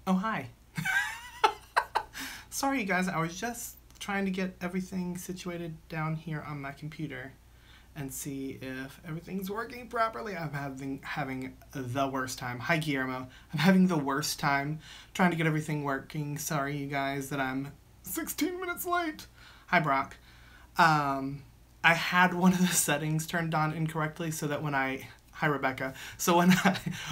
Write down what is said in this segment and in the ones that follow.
Oh, hi. Sorry, you guys. I was just trying to get everything situated down here on my computer and see if everything's working properly. I'm having the worst time. Hi, Guillermo. I'm having the worst time trying to get everything working. Sorry, you guys, that I'm 16 minutes late. Hi, Brock. I had one of the settings turned on incorrectly so that when I... Hi, Rebecca. So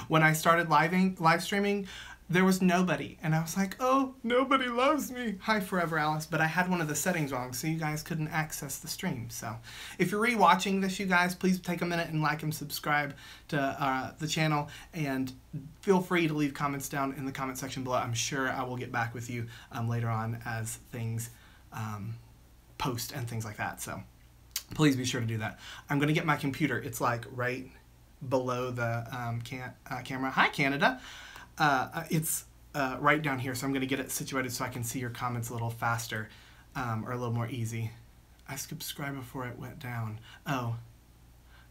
when I started live streaming, there was nobody. And I was like, oh, nobody loves me. Hi, Forever Alice. But I had one of the settings wrong, so you guys couldn't access the stream. So if you're rewatching this, you guys, please take a minute and like and subscribe to the channel. And feel free to leave comments down in the comment section below. I'm sure I will get back with you later on as things post and things like that. So please be sure to do that. I'm going to get my computer. It's like right below the camera. Hi, Canada. It's right down here, so I'm going to get it situated so I can see your comments a little faster or a little more easy. I subscribed before it went down. Oh.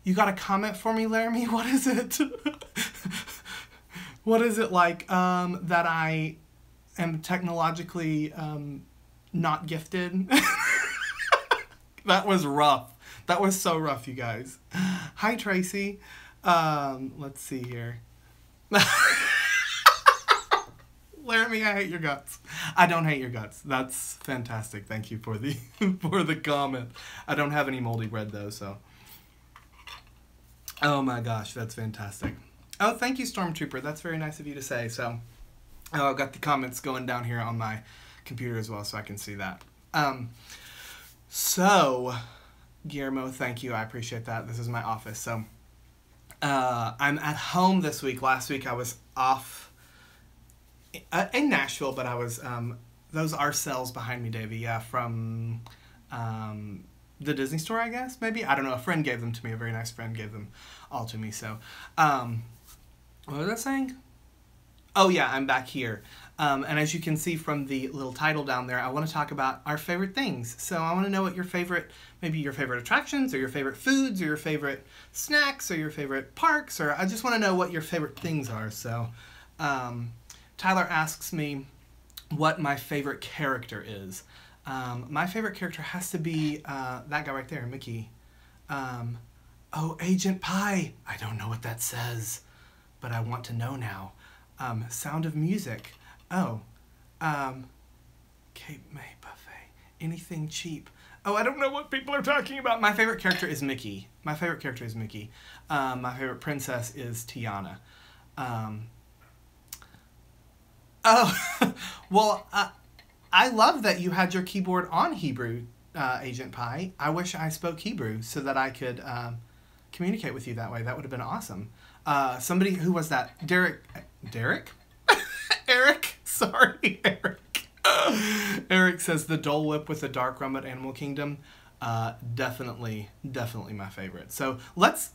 You got a comment for me, Laramie? What is it? What is it like that I am technologically not gifted? That was rough. That was so rough, you guys. Hi, Tracy. Let's see here. Laramie, I hate your guts. I don't hate your guts. That's fantastic. Thank you for the for the comment. I don't have any moldy bread though, so. Oh my gosh, that's fantastic. Oh, thank you, Stormtrooper. That's very nice of you to say. So, oh, I've got the comments going down here on my computer as well, so I can see that. So, Guillermo, thank you. I appreciate that. This is my office. So, I'm at home this week. Last week I was off in Nashville, but I was, those are cells behind me, Davey, yeah, from the Disney store, I guess, maybe? I don't know, a friend gave them to me, a very nice friend gave them all to me, so, what was I saying? Oh yeah, I'm back here, and as you can see from the little title down there, I want to talk about our favorite things, so I want to know what your favorite, maybe your favorite attractions, or your favorite foods, or your favorite snacks, or your favorite parks, or I just want to know what your favorite things are, so, Tyler asks me what my favorite character is. My favorite character has to be that guy right there, Mickey. Oh, Agent Pie. I don't know what that says, but I want to know now. Sound of Music. Oh, Cape May Buffet. Anything cheap. Oh, I don't know what people are talking about. My favorite character is Mickey. My favorite character is Mickey. My favorite princess is Tiana. Oh, well, I love that you had your keyboard on Hebrew, Agent Pie. I wish I spoke Hebrew so that I could communicate with you that way. That would have been awesome. Somebody, who was that? Derek? Eric? Sorry, Eric. Eric says the Dole Whip with the Dark Rum at Animal Kingdom. Definitely my favorite. So let's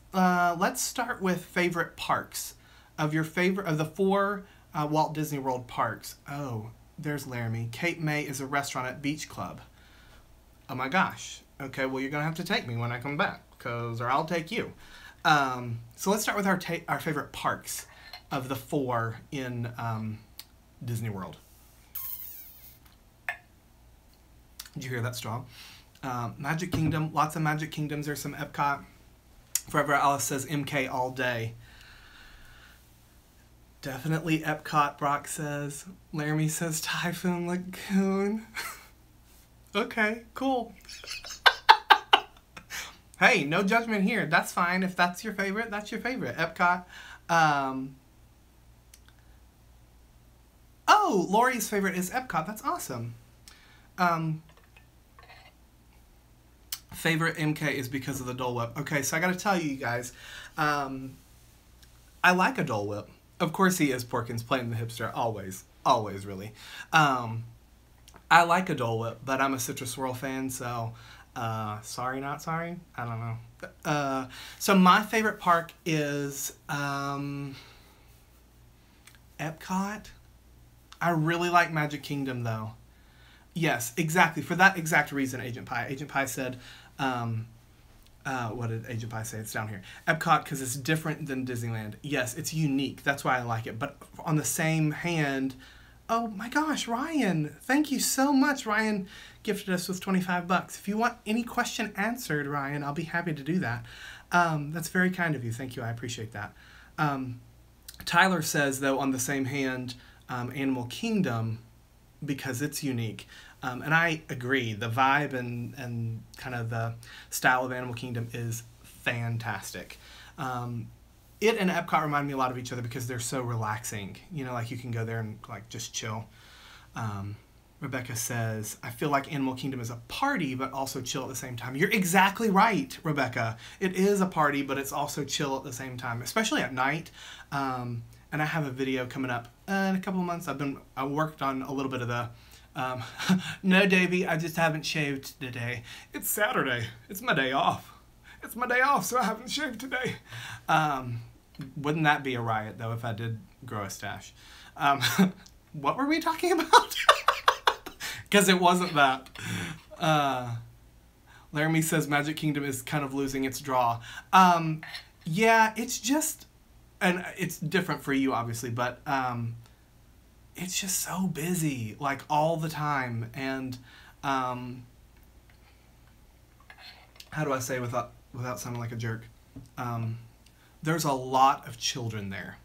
start with favorite parks. Of the four Walt Disney World parks. Oh, there's Laramie. Cape May is a restaurant at Beach Club. Oh my gosh. Okay, well you're gonna have to take me when I come back, or I'll take you. So let's start with our favorite parks of the four in Disney World. Did you hear that straw? Magic Kingdom, lots of Magic Kingdoms. There's some Epcot. Forever Alice says MK all day. Definitely Epcot, Brock says. Laramie says Typhoon Lagoon. Okay, cool. Hey, no judgment here. That's fine. If that's your favorite, that's your favorite. Epcot. Oh, Lori's favorite is Epcot. That's awesome. Favorite MK is because of the Dole Whip. Okay, so I gotta tell you guys, I like a Dole Whip. Of course he is, Porkins, playing the hipster. Always, really. I like a Dole Whip, but I'm a Citrus Swirl fan, so sorry, not sorry. I don't know. So my favorite park is Epcot. I really like Magic Kingdom, though. Yes, exactly. For that exact reason, Agent Pie. Agent Pie said, what did Agent Pie say? It's down here. Epcot, because it's different than Disneyland. Yes, it's unique. That's why I like it. But on the same hand, Oh my gosh, Ryan. Thank you so much. Ryan gifted us with 25 bucks. If you want any question answered, Ryan, I'll be happy to do that. That's very kind of you. Thank you. I appreciate that. Tyler says, though, on the same hand, Animal Kingdom, because it's unique. And I agree. The vibe and kind of the style of Animal Kingdom is fantastic. It and Epcot remind me a lot of each other because they're so relaxing. You know, like you can go there and like just chill. Rebecca says, I feel like Animal Kingdom is a party, but also chill at the same time. You're exactly right, Rebecca. It is a party, but it's also chill at the same time, especially at night. And I have a video coming up in a couple of months. I worked on a little bit of the, no, Davey, I just haven't shaved today. It's Saturday. It's my day off. It's my day off, so I haven't shaved today. Wouldn't that be a riot, though, if I did grow a stash? What were we talking about? Because it wasn't that. Laramie says Magic Kingdom is kind of losing its draw. Yeah, it's just, and it's different for you, obviously, but it's just so busy, like, all the time. And how do I say without sounding like a jerk? There's a lot of children there.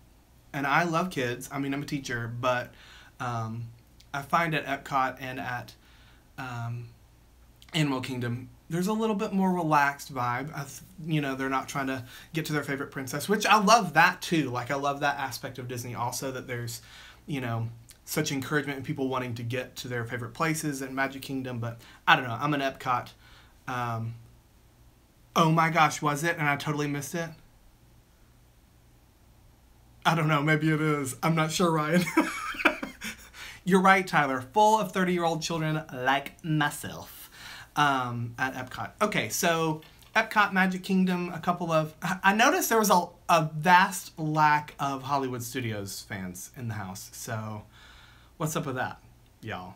And I love kids. I mean, I'm a teacher, but I find at Epcot and at Animal Kingdom, there's a little bit more relaxed vibe. You know, they're not trying to get to their favorite princess, which I love that too. Like, I love that aspect of Disney also, that there's, you know, such encouragement in people wanting to get to their favorite places in Magic Kingdom. But I don't know, I'm an Epcot. Oh my gosh, was it? And I totally missed it? I don't know, maybe it is. I'm not sure, Ryan. You're right, Tyler. Full of 30-year-old children like myself at Epcot. Okay, so Epcot, Magic Kingdom, a couple of... I noticed there was a vast lack of Hollywood Studios fans in the house. So what's up with that, y'all?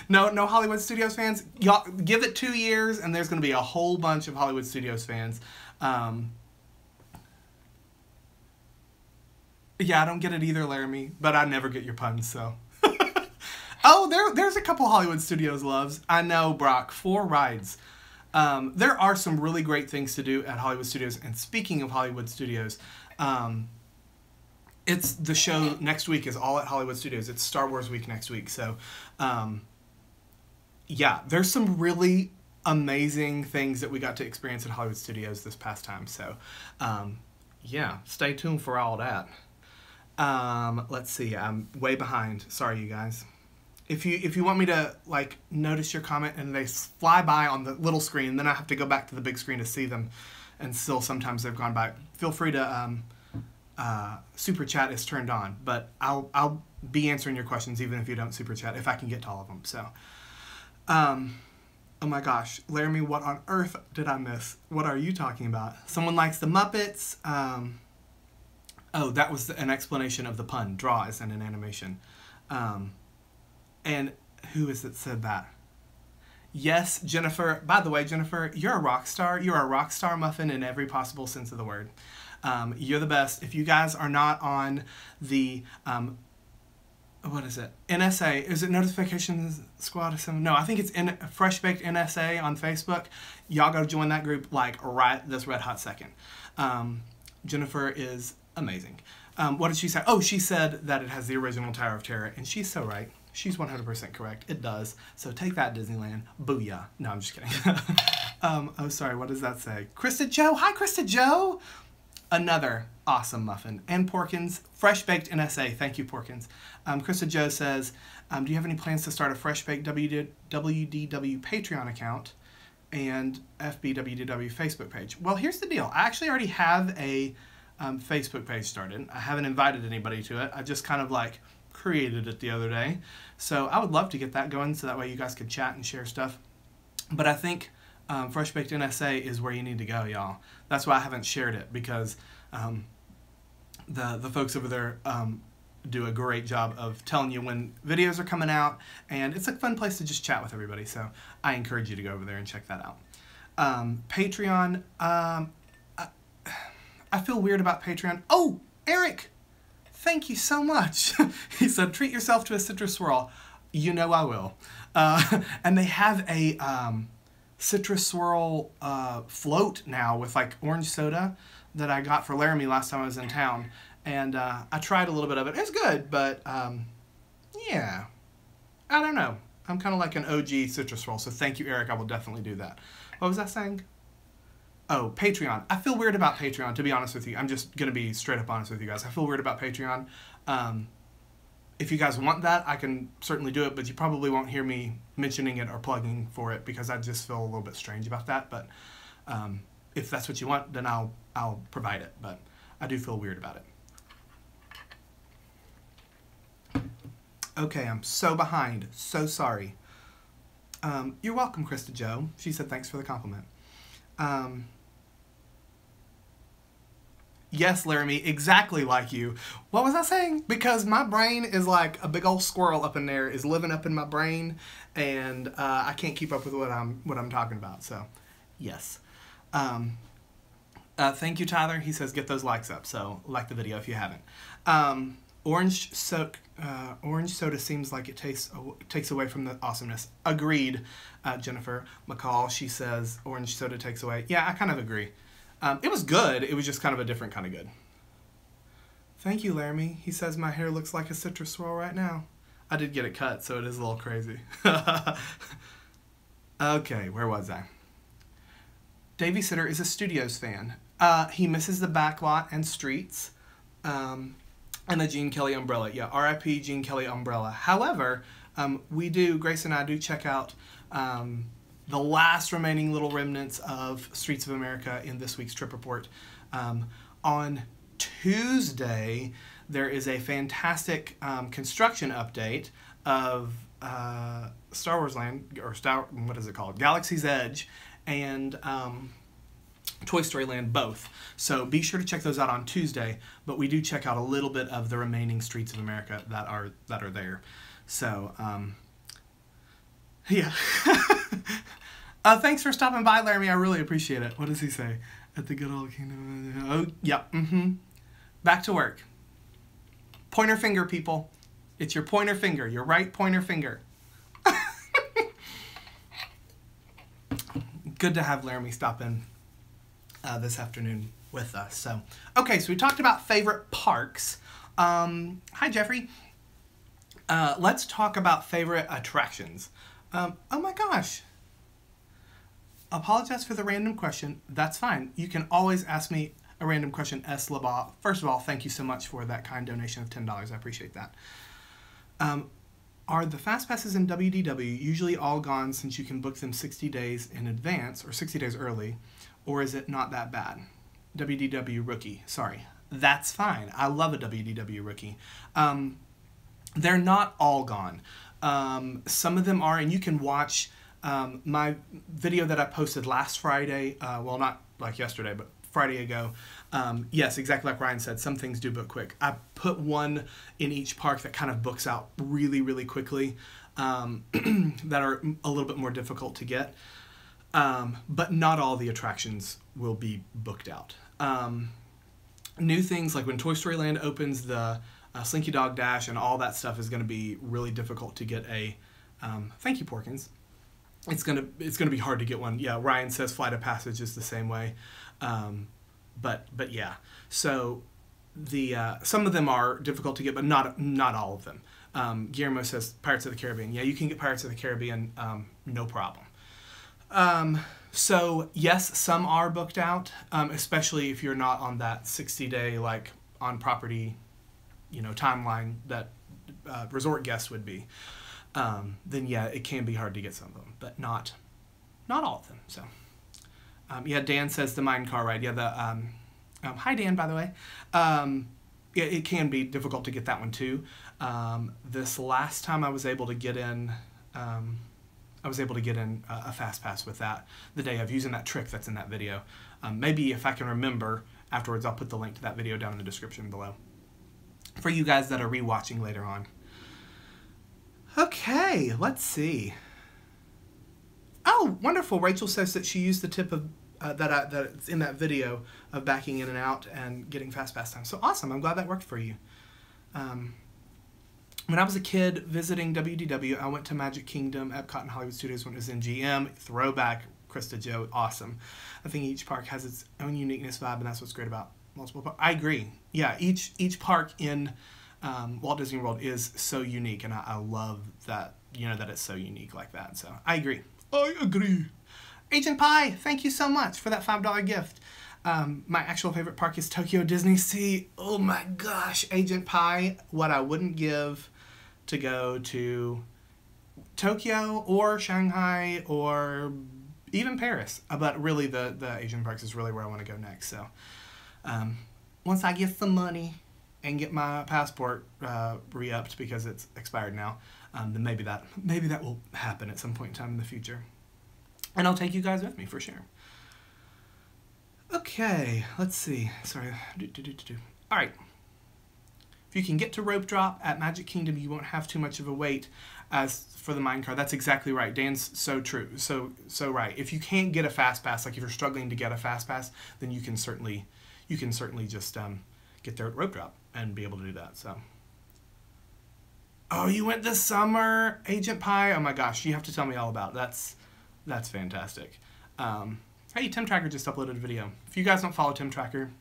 No Hollywood Studios fans? Y'all, give it 2 years and there's going to be a whole bunch of Hollywood Studios fans. Yeah, I don't get it either, Laramie, but I never get your puns, so. Oh, there's a couple Hollywood Studios loves. I know, Brock, 4 rides. There are some really great things to do at Hollywood Studios, and speaking of Hollywood Studios, it's the show next week is all at Hollywood Studios. It's Star Wars week next week, so yeah, there's some really amazing things that we got to experience at Hollywood Studios this past time, so yeah, stay tuned for all that. Let's see, I'm way behind. Sorry, you guys. If you want me to, like, notice your comment and they fly by on the little screen, then I have to go back to the big screen to see them, and still sometimes they've gone by. Feel free to, super chat is turned on, but I'll be answering your questions even if you don't super chat, if I can get to all of them, so. Oh my gosh, Laramie, what on earth did I miss? What are you talking about? Someone likes the Muppets, oh, that was an explanation of the pun. Draw is in an animation. And who is it said that? Yes, Jennifer. By the way, Jennifer, you're a rock star. You're a rock star muffin in every possible sense of the word. You're the best. If you guys are not on the, what is it? NSA. Is it Notifications Squad or something? No, I think it's Fresh Baked NSA on Facebook. Y'all go join that group like right this red hot second. Jennifer is amazing. What did she say? Oh, she said that it has the original Tower of Terror, and she's so right. She's 100% correct. It does. So take that, Disneyland. Booyah. No, I'm just kidding. Oh, sorry. What does that say? Krista Joe. Hi, Krista Joe. Another awesome muffin. And Porkins. Fresh Baked NSA. Thank you, Porkins. Krista Joe says, do you have any plans to start a Fresh Baked WDW Patreon account and FBWDW Facebook page? Well, here's the deal. I actually already have a Facebook page started. I haven't invited anybody to it. I just kind of like created it the other day. So I would love to get that going so that way you guys could chat and share stuff. But I think Fresh Baked NSA is where you need to go, y'all. That's why I haven't shared it, because the folks over there do a great job of telling you when videos are coming out, and it's a fun place to just chat with everybody. So I encourage you to go over there and check that out. Patreon, I feel weird about Patreon. Oh, Eric, Thank you so much. He said, treat yourself to a citrus swirl. You know I will. And they have a citrus swirl float now with like orange soda that I got for Laramie last time I was in town. And I tried a little bit of it. It's good, but yeah, I don't know. I'm kind of like an OG citrus swirl, so thank you, Eric. I will definitely do that. What was I saying? Oh, Patreon. I feel weird about Patreon, to be honest with you. I'm just going to be straight up honest with you guys. I feel weird about Patreon. If you guys want that, I can certainly do it, but you probably won't hear me mentioning it or plugging for it because I just feel a little bit strange about that. But if that's what you want, then I'll provide it. But I do feel weird about it. Okay, I'm so behind. So sorry. You're welcome, Krista Joe. She said thanks for the compliment. Yes, Laramie, exactly like you. What was I saying? Because my brain is like a big old squirrel up in there, is living up in my brain, and I can't keep up with what I'm talking about. So, yes. Thank you, Tyler. He says get those likes up. So, like the video if you haven't. Orange soda seems like it takes away from the awesomeness. Agreed, Jennifer McCall. She says orange soda takes away. Yeah, I kind of agree. It was good. It was just kind of a different kind of good. Thank you, Laramie. He says my hair looks like a citrus swirl right now. I did get it cut, so it is a little crazy. Okay, where was I? Davey Sitter is a Studios fan. He misses the backlot and streets. And the Gene Kelly umbrella. Yeah, R.I.P. Gene Kelly umbrella. However, Grace and I do check out the last remaining little remnants of Streets of America in this week's Trip Report. On Tuesday, there is a fantastic construction update of Star Wars Land, or what is it called? Galaxy's Edge, and Toy Story Land both. So be sure to check those out on Tuesday, but we do check out a little bit of the remaining Streets of America that are there. So, yeah. Thanks for stopping by, Laramie. I really appreciate it. What does he say? At the good old kingdom. Oh, yep. Back to work. Pointer finger, people. It's your pointer finger. Your right pointer finger. Good to have Laramie stop in this afternoon with us. So, okay, so we talked about favorite parks. Hi, Jeffrey. Let's talk about favorite attractions. Oh my gosh. Apologize for the random question. That's fine. You can always ask me a random question, S. LeBaugh. First of all, thank you so much for that kind donation of $10. I appreciate that. Are the fast passes in WDW usually all gone since you can book them 60 days in advance or 60 days early, or is it not that bad? WDW rookie. Sorry. That's fine. I love a WDW rookie. They're not all gone. Some of them are, and you can watch my video that I posted last Friday, well, not like yesterday, but Friday ago. Yes, exactly like Ryan said, some things do book quick. I put one in each park that kind of books out really, really quickly, that are a little bit more difficult to get. But not all the attractions will be booked out. New things like when Toy Story Land opens, the Slinky Dog Dash and all that stuff is going to be really difficult to get a, thank you, Porkins. It's gonna be hard to get one. Yeah, Ryan says Flight of Passage is the same way, but yeah. So the some of them are difficult to get, but not all of them. Guillermo says Pirates of the Caribbean. Yeah, you can get Pirates of the Caribbean, no problem. So yes, some are booked out, especially if you're not on that 60-day like on property, timeline that resort guests would be. Then yeah, it can be hard to get some of them, but not all of them. So, yeah, Dan says the mine car ride. Yeah, the hi Dan, by the way. Yeah, it can be difficult to get that one too. This last time I was able to get in, a fast pass with that the day of using that trick that's in that video. Maybe if I can remember afterwards, I'll put the link to that video down in the description below for you guys that are rewatching later on. Okay, let's see. Oh, wonderful. Rachel says that she used the tip of that's in that video of backing in and out and getting fast pass time. So awesome. I'm glad that worked for you. When I was a kid visiting WDW, I went to Magic Kingdom, Epcot, and Hollywood Studios when it was in GM. Throwback, Krista Joe, awesome. I think each park has its own uniqueness vibe, and that's what's great about multiple parks. I agree. Yeah, each park in Walt Disney World is so unique, and I love that, that it's so unique like that. So I agree. I agree. Agent Pie, thank you so much for that $5 gift. My actual favorite park is Tokyo Disney Sea. Oh my gosh, Agent Pie, what I wouldn't give to go to Tokyo or Shanghai or even Paris. But really the Asian parks is really where I want to go next. So once I get some money and get my passport re-upped because it's expired now, then maybe that will happen at some point in time in the future. And I'll take you guys with me for sure. Okay, let's see. Sorry. All right. If you can get to rope drop at Magic Kingdom, you won't have too much of a wait as for the mine car. That's exactly right. Dan's so true. So right. If you can't get a fast pass, like if you're struggling to get a fast pass, then you can certainly just get there at rope drop and be able to do that. So. Oh, you went this summer, Agent Pie. Oh my gosh, you have to tell me all about it. That's fantastic. Hey, Tim Tracker just uploaded a video. If you guys don't follow Tim Tracker,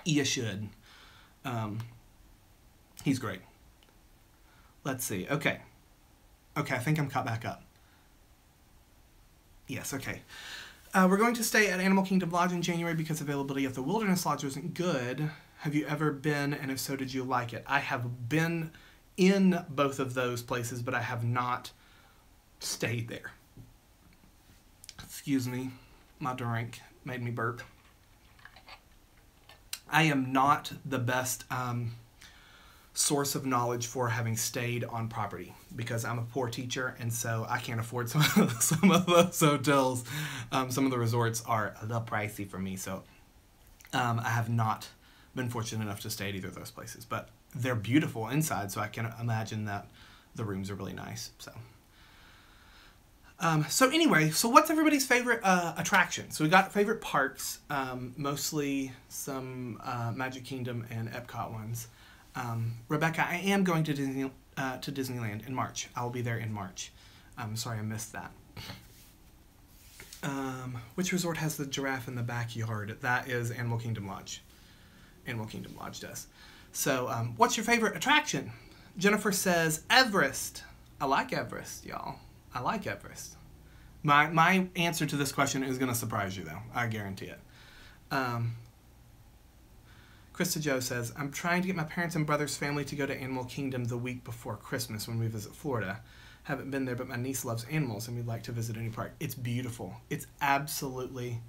you should. He's great. Let's see. Okay, I think I'm caught back up. Yes, okay. We're going to stay at Animal Kingdom Lodge in January because availability at the Wilderness Lodge wasn't good. Have you ever been, and if so, did you like it? I have been in both of those places, but I have not stayed there. Excuse me, my drink made me burp. I am not the best source of knowledge for having stayed on property because I'm a poor teacher, and so I can't afford some of those hotels. Some of the resorts are a little pricey for me, so I have not been fortunate enough to stay at either of those places. But they're beautiful inside, so I can imagine that the rooms are really nice. So anyway, so what's everybody's favorite attraction? So we got favorite parks, mostly some Magic Kingdom and Epcot ones. Rebecca, I am going to Disneyland in March. I will be there in March. Sorry I missed that. Which resort has the giraffe in the backyard? That is Animal Kingdom Lodge. Animal Kingdom Lodge does. So what's your favorite attraction? Jennifer says Everest. I like Everest, y'all. I like Everest. My answer to this question is going to surprise you, though. I guarantee it. Krista Joe says, I'm trying to get my parents' and brother's family to go to Animal Kingdom the week before Christmas when we visit Florida. Haven't been there, but my niece loves animals and we'd like to visit any park. It's beautiful. It's absolutely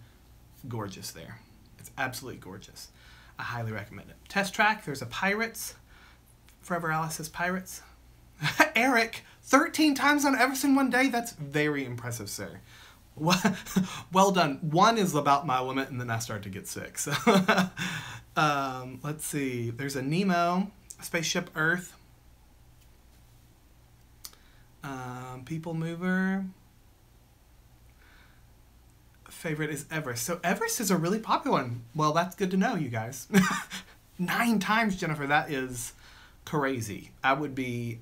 gorgeous there. It's absolutely gorgeous. I highly recommend it. Test Track, there's a Pirates. Forever Alice says Pirates. Eric, 13 times on Everest in one day? That's very impressive, sir. Well done. One is about my limit, and then I start to get sick. So, let's see. There's a Nemo, Spaceship Earth, People Mover. Favorite is Everest. So Everest is a really popular one. Well, that's good to know, you guys. 9 times, Jennifer. That is crazy. I would be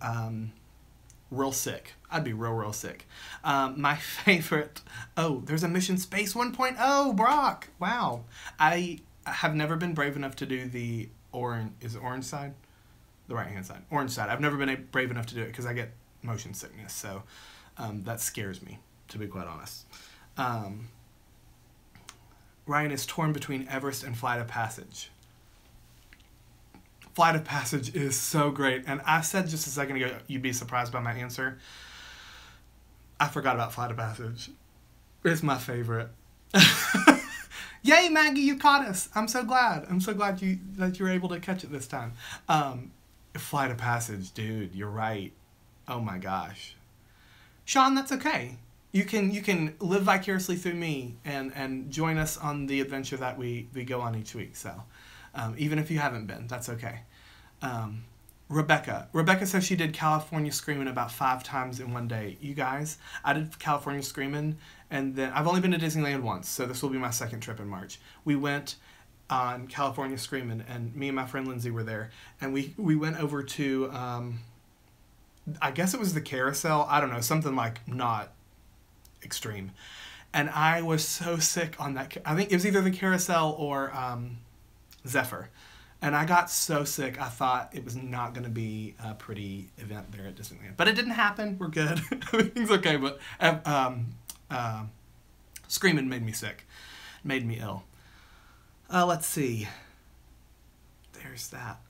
real sick. I'd be real sick. My favorite... Oh, there's a Mission Space 1.0, Brock. Wow. I have never been brave enough to do the orange... Is it orange side? The right-hand side. Orange side. I've never been brave enough to do it because I get motion sickness. So that scares me, to be quite honest. Ryan is torn between Everest and Flight of Passage. Flight of Passage is so great. And I said just a second ago, you'd be surprised by my answer. I forgot about Flight of Passage. It's my favorite. Yay, Maggie, you caught us. I'm so glad. I'm so glad that you were able to catch it this time. Flight of Passage, dude, you're right. Oh my gosh. Sean, that's okay. You can live vicariously through me and join us on the adventure that we go on each week. So even if you haven't been, that's okay. Rebecca says she did California Screamin' about 5 times in one day. You guys, I did California Screamin', and then I've only been to Disneyland once, so this will be my second trip in March. We went on California Screamin', and me and my friend Lindsay were there, and we went over to, I guess it was the carousel, I don't know, something like not extreme, and I was so sick on that, I think it was either the carousel or Zephyr, and I got so sick I thought it was not going to be a pretty event there at Disneyland, but it didn't happen, we're good, everything's okay, but Screamin' made me sick, made me ill. Let's see. There's that.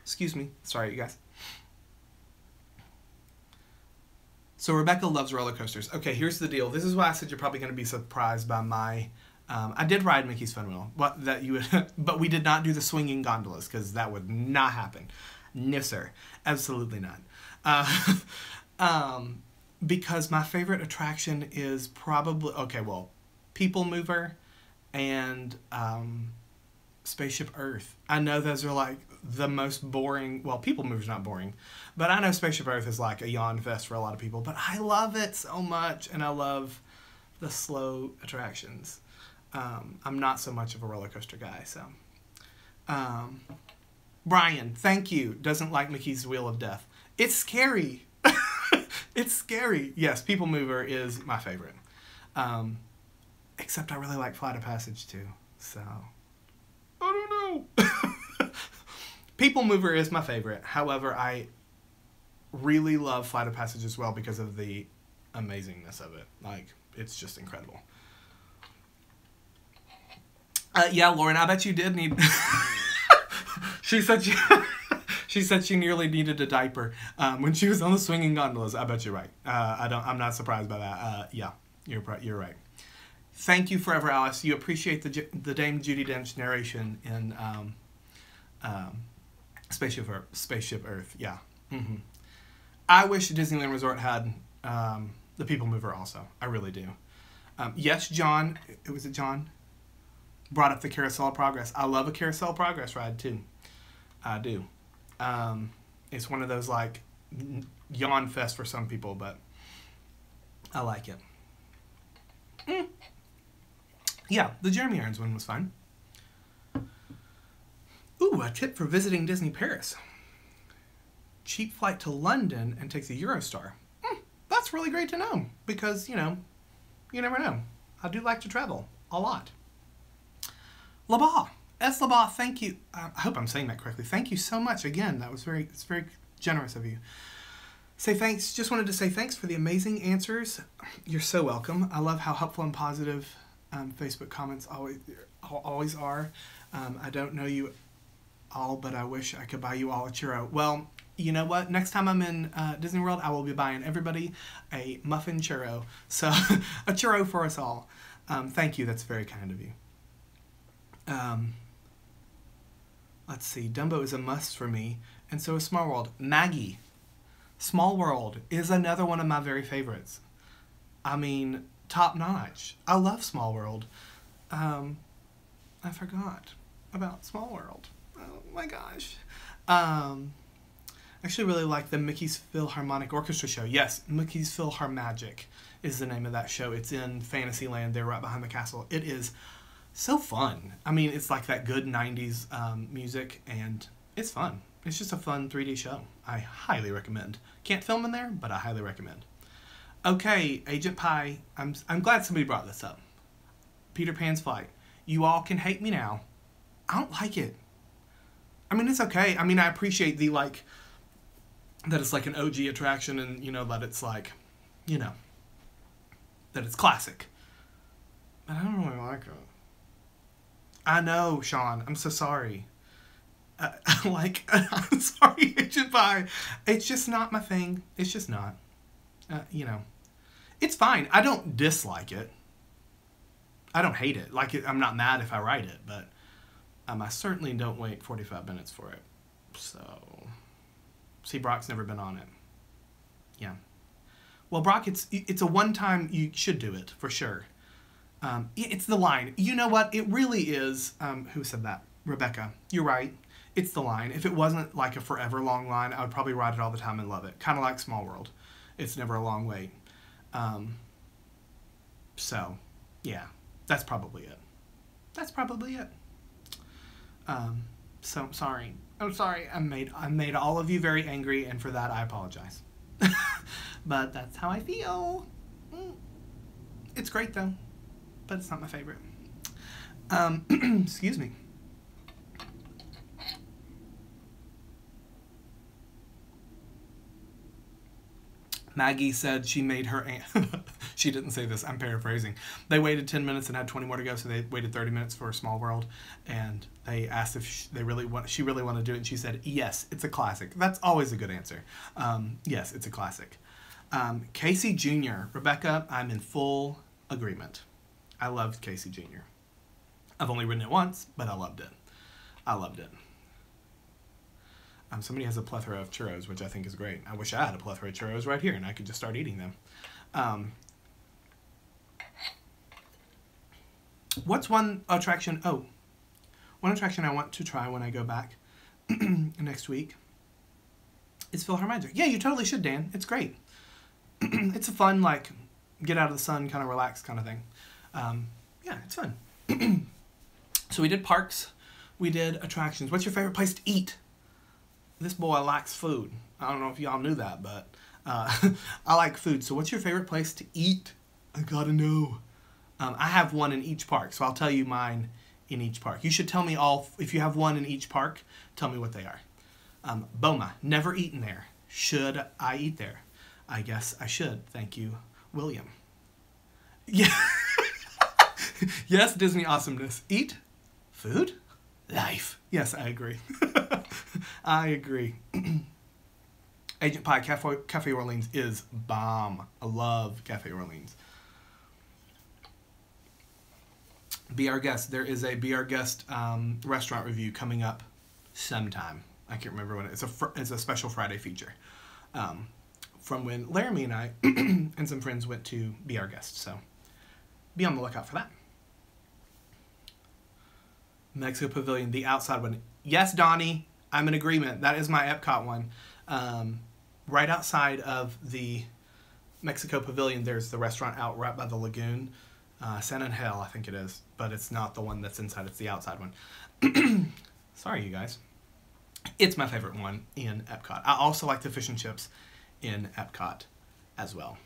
Excuse me. Sorry, you guys. So Rebecca loves roller coasters. Okay, here's the deal. This is why I said you're probably going to be surprised by my... I did ride Mickey's Fun Wheel, but we did not do the swinging gondolas, because that would not happen. No, sir. Absolutely not. Because my favorite attraction is probably... Okay, well, People Mover and Spaceship Earth. I know those are like the most boring, well, People Mover's not boring, but I know Spaceship Earth is like a yawn fest for a lot of people, but I love it so much, and I love the slow attractions. I'm not so much of a roller coaster guy, so. Brian, thank you, doesn't like Mickey's Wheel of Death. It's scary. It's scary. Yes, People Mover is my favorite. Except I really like Flight of Passage too, so I don't know. People Mover is my favorite. However, I really love Flight of Passage as well because of the amazingness of it. Like, it's just incredible. Yeah, Lauren, I bet you did need... She said she nearly needed a diaper when she was on the swinging gondolas. I bet you're right. I'm not surprised by that. Yeah, you're right. Thank you, Forever Alice. You appreciate the Dame Judi Dench narration in Spaceship Earth. Yeah. Mm-hmm. I wish Disneyland Resort had the People Mover also. I really do. Yes, John. Was it John? Brought up the Carousel of Progress. I love a Carousel of Progress ride too. I do. It's one of those like yawn fest for some people, but I like it. Yeah, the Jeremy Irons one was fun. Ooh, a tip for visiting Disney Paris. Cheap flight to London and takes a Eurostar. That's really great to know because, you know, you never know. I do like to travel a lot. Labar. S. Labar, thank you. I hope I'm saying that correctly. Thank you so much. Again, it's very generous of you. Say thanks. Just wanted to say thanks for the amazing answers. You're so welcome. I love how helpful and positive Facebook comments always are. I don't know you all, but I wish I could buy you all a churro. Well, you know what? Next time I'm in Disney World, I will be buying everybody a muffin churro. So a churro for us all. Thank you. That's very kind of you. Let's see. Dumbo is a must for me, and so is Small World. Maggie. Small World is another one of my very favorites. I mean, top notch. I love Small World. I forgot about Small World. Oh my gosh. I actually really like the Mickey's Philharmonic Orchestra show. Yes, Mickey's Philharmagic is the name of that show. It's in Fantasyland. They're right behind the castle. It is so fun. I mean, it's like that good 90s music, and it's fun. It's just a fun 3D show. I highly recommend. Can't film in there, but I highly recommend. Okay, Agent Pie, I'm glad somebody brought this up. Peter Pan's Flight. You all can hate me now. I don't like it. I mean, it's okay. I mean, I appreciate the, like, that it's like an OG attraction and, you know, that it's like, you know, that it's classic. But I don't really like it. I know, Sean. I'm so sorry. I'm sorry, Agent Pie. It's just not my thing. It's just not. You know. It's fine. I don't dislike it. I don't hate it. I'm not mad if I write it, but I certainly don't wait 45 minutes for it. So, see, Brock's never been on it. Yeah. Well, Brock, it's a one-time, you should do it, for sure. It's the line. You know what? It really is. Who said that? Rebecca. You're right. It's the line. If it wasn't like a forever long line, I would probably ride it all the time and love it. Kind of like Small World. It's never a long wait. So, yeah. That's probably it. that's probably it. So I'm sorry. I'm sorry. I made all of you very angry, and for that I apologize. But that's how I feel. It's great though, but it's not my favorite. Excuse me. Maggie said she made her she didn't say this, I'm paraphrasing. They waited 10 minutes and had 20 more to go, so they waited 30 minutes for A Small World, and they asked if she really wanted to do it, and she said, yes, it's a classic. That's always a good answer. Yes, it's a classic. Casey Jr., Rebecca, I'm in full agreement. I loved Casey Jr. I've only written it once, but I loved it. I loved it. Somebody has a plethora of churros, which I think is great. I wish I had a plethora of churros right here, and I could just start eating them. What's one attraction? Oh, one attraction I want to try when I go back next week is PhilharMagic. Yeah, you totally should, Dan. It's great. It's a fun, like, get out of the sun, kind of relax kind of thing. Yeah, it's fun. So we did parks. We did attractions. What's your favorite place to eat? This boy likes food. I don't know if y'all knew that, but I like food. So what's your favorite place to eat? I gotta know. I have one in each park, so I'll tell you mine in each park. You should tell me all, if you have one in each park, tell me what they are. Boma, never eaten there. Should I eat there? I guess I should. Thank you, William. Yeah. Yes, Disney awesomeness. Eat? Food? Life. Yes, I agree. I agree. Agent Pie, Cafe Orleans is bomb. I love Cafe Orleans. Be Our Guest. There is a Be Our Guest restaurant review coming up sometime. I can't remember when. It's a special Friday feature from when Laramie and I and some friends went to Be Our Guest. So be on the lookout for that. Mexico Pavilion, the outside one. Yes, Donnie, I'm in agreement. That is my Epcot one. Right outside of the Mexico Pavilion, there's the restaurant out right by the lagoon. San Angel, I think it is. But it's not the one that's inside. It's the outside one. Sorry, you guys. It's my favorite one in Epcot. I also like the fish and chips in Epcot as well.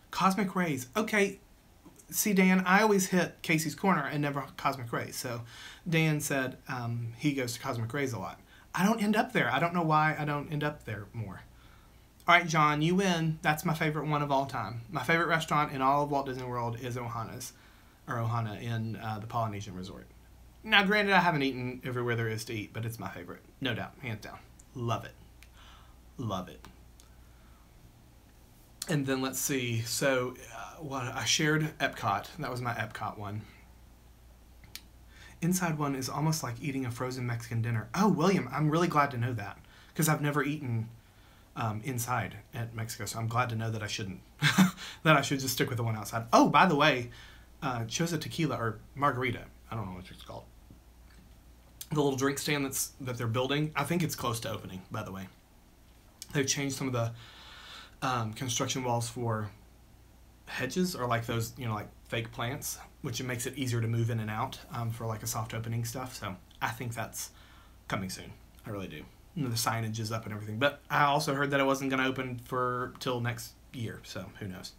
Cosmic Rays. Okay. See, Dan, I always hit Casey's Corner and never Cosmic Rays. So Dan said he goes to Cosmic Rays a lot. I don't end up there. I don't know why I don't end up there more. All right, John, you win. That's my favorite one of all time. My favorite restaurant in all of Walt Disney World is Ohana in the Polynesian Resort. Now, granted, I haven't eaten everywhere there is to eat, but it's my favorite. No doubt. Hands down. Love it. Love it. And then let's see. So, I shared Epcot. That was my Epcot one. Inside one is almost like eating a frozen Mexican dinner. Oh, William, I'm really glad to know that because I've never eaten inside at Mexico, so I'm glad to know that I shouldn't. That I should just stick with the one outside. Oh, by the way, Choza Tequila or Margarita. I don't know what it's called. The little drink stand that they're building. I think it's close to opening. By the way, they've changed some of the construction walls for hedges or like those, like fake plants, which makes it easier to move in and out for like a soft opening stuff. So I think that's coming soon. I really do. The signage is up and everything. But I also heard that it wasn't going to open till next year. So who knows?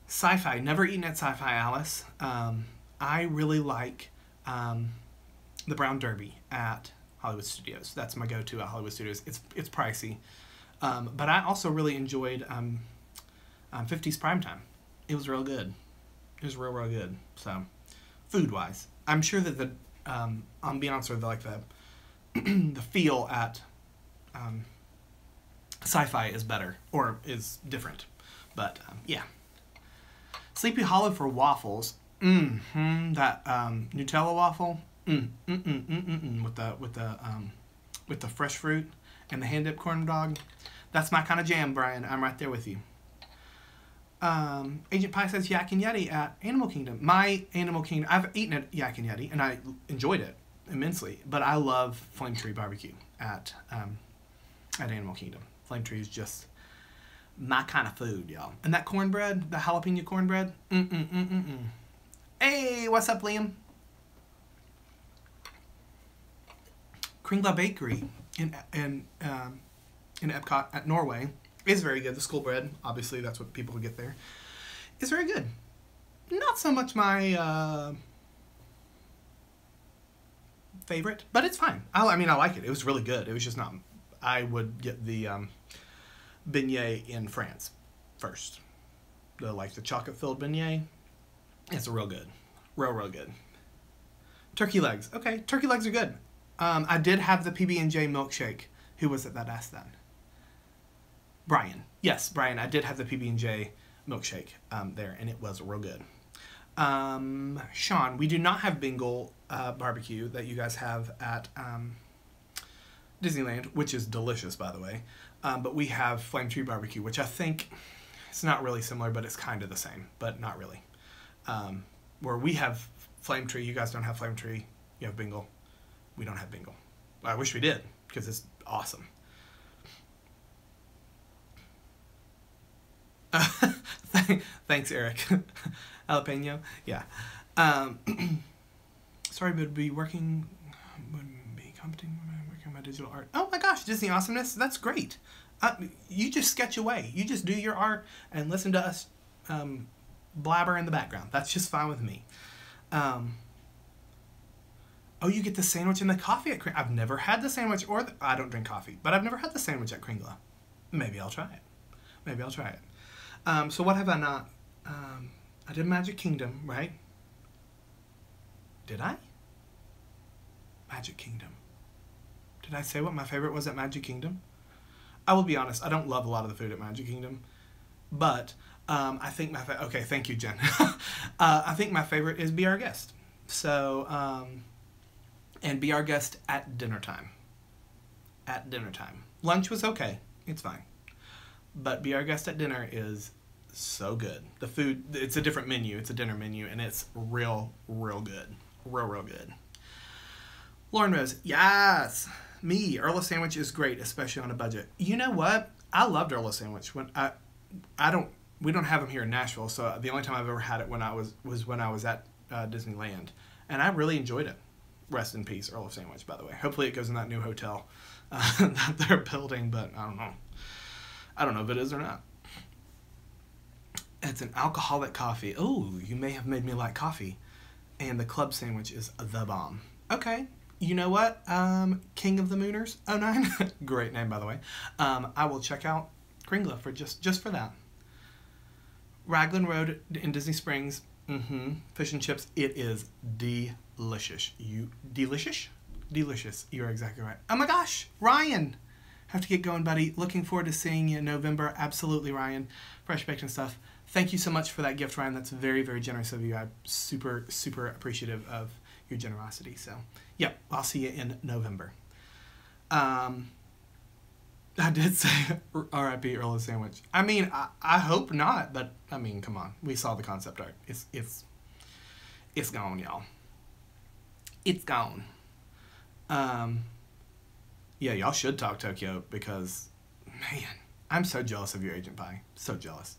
Sci-fi. Never eaten at Sci-Fi, Alice. I really like the Brown Derby at Hollywood Studios. That's my go-to at Hollywood Studios. It's pricey. But I also really enjoyed 50s Primetime. It was real good. It was real good. So, food-wise, I'm sure that the ambiance or the feel at Sci-Fi is better or is different. But yeah, Sleepy Hollow for waffles. That Nutella waffle. With the fresh fruit and the hand-dipped corn dog. That's my kind of jam, Brian. I'm right there with you. Agent Pie says Yak and Yeti at Animal Kingdom. My Animal Kingdom, I've eaten at Yak and Yeti, and I enjoyed it immensely. But I love Flame Tree Barbecue at Animal Kingdom. Flame Tree is just My kind of food, y'all. And that cornbread, the jalapeno cornbread, Hey, what's up, Liam? Kringla Bakery in Epcot at Norway is very good. The school bread, obviously, that's what people get there. It's very good. Not so much my favorite, but it's fine. I mean, I like it. It was really good. It was just not. I would get the beignet in France first. The chocolate-filled beignet. It's real good. Real good. Turkey legs. Okay, turkey legs are good. I did have the PB&J milkshake. Who was it that asked that? Brian. Yes, Brian. I did have the PB&J milkshake there, and it was real good. Sean, we do not have Bengal barbecue that you guys have at Disneyland, which is delicious, by the way. But we have Flame Tree Barbecue, which I think it's not really similar, but it's kind of the same, but not really. Where we have Flame Tree, you guys don't have Flame Tree. You have Bengal. We don't have Bengal. I wish we did, because it's awesome. Thanks, Eric. Jalapeno. Yeah. Sorry, but would be competing working on my digital art. Oh my gosh, Disney Awesomeness. That's great. You just sketch away. You just do your art and listen to us blabber in the background. That's just fine with me. Oh, you get the sandwich and the coffee at Kringla. I've never had the sandwich, I don't drink coffee, but I've never had the sandwich at Kringla. Maybe I'll try it. So what have I not? I did Magic Kingdom, right? Did I? Magic Kingdom. Did I say what my favorite was at Magic Kingdom? I will be honest, I don't love a lot of the food at Magic Kingdom, but I think my okay, thank you, Jen. I think my favorite is Be Our Guest. So, and Be Our Guest at dinner time. At dinner time. Lunch was okay. It's fine. But Be Our Guest at dinner is so good. The food, it's a different menu. It's a dinner menu, and it's real good. Real good. Lauren Rose, yes! Me, Earl's Sandwich is great, especially on a budget. You know what? I loved Earl's Sandwich. We don't have them here in Nashville, so the only time I've ever had it was when I was at Disneyland, and I really enjoyed it. Rest in peace, Earl's Sandwich, by the way. Hopefully it goes in that new hotel that they're building, but I don't know. I don't know if it is or not. It's an alcoholic coffee. Oh, you may have made me like coffee. And the club sandwich is the bomb. Okay. You know what? King of the Mooners 09. Great name, by the way. I will check out Kringla for just for that. Raglan Road in Disney Springs. Fish and chips. It is delicious. Delicious. You're exactly right. Oh my gosh, Ryan. Have to get going, buddy. Looking forward to seeing you in November. Absolutely, Ryan. Fresh baked and stuff. Thank you so much for that gift, Ryan. That's very, very generous of you. I'm super appreciative of your generosity. So, yep, I'll see you in November. I did say R.I.P. Earl's Sandwich. I mean, I hope not, but I mean, come on. We saw the concept art. It's gone, y'all. It's gone. Yeah, y'all should talk Tokyo because, man, I'm so jealous of your Agent Pie. So jealous.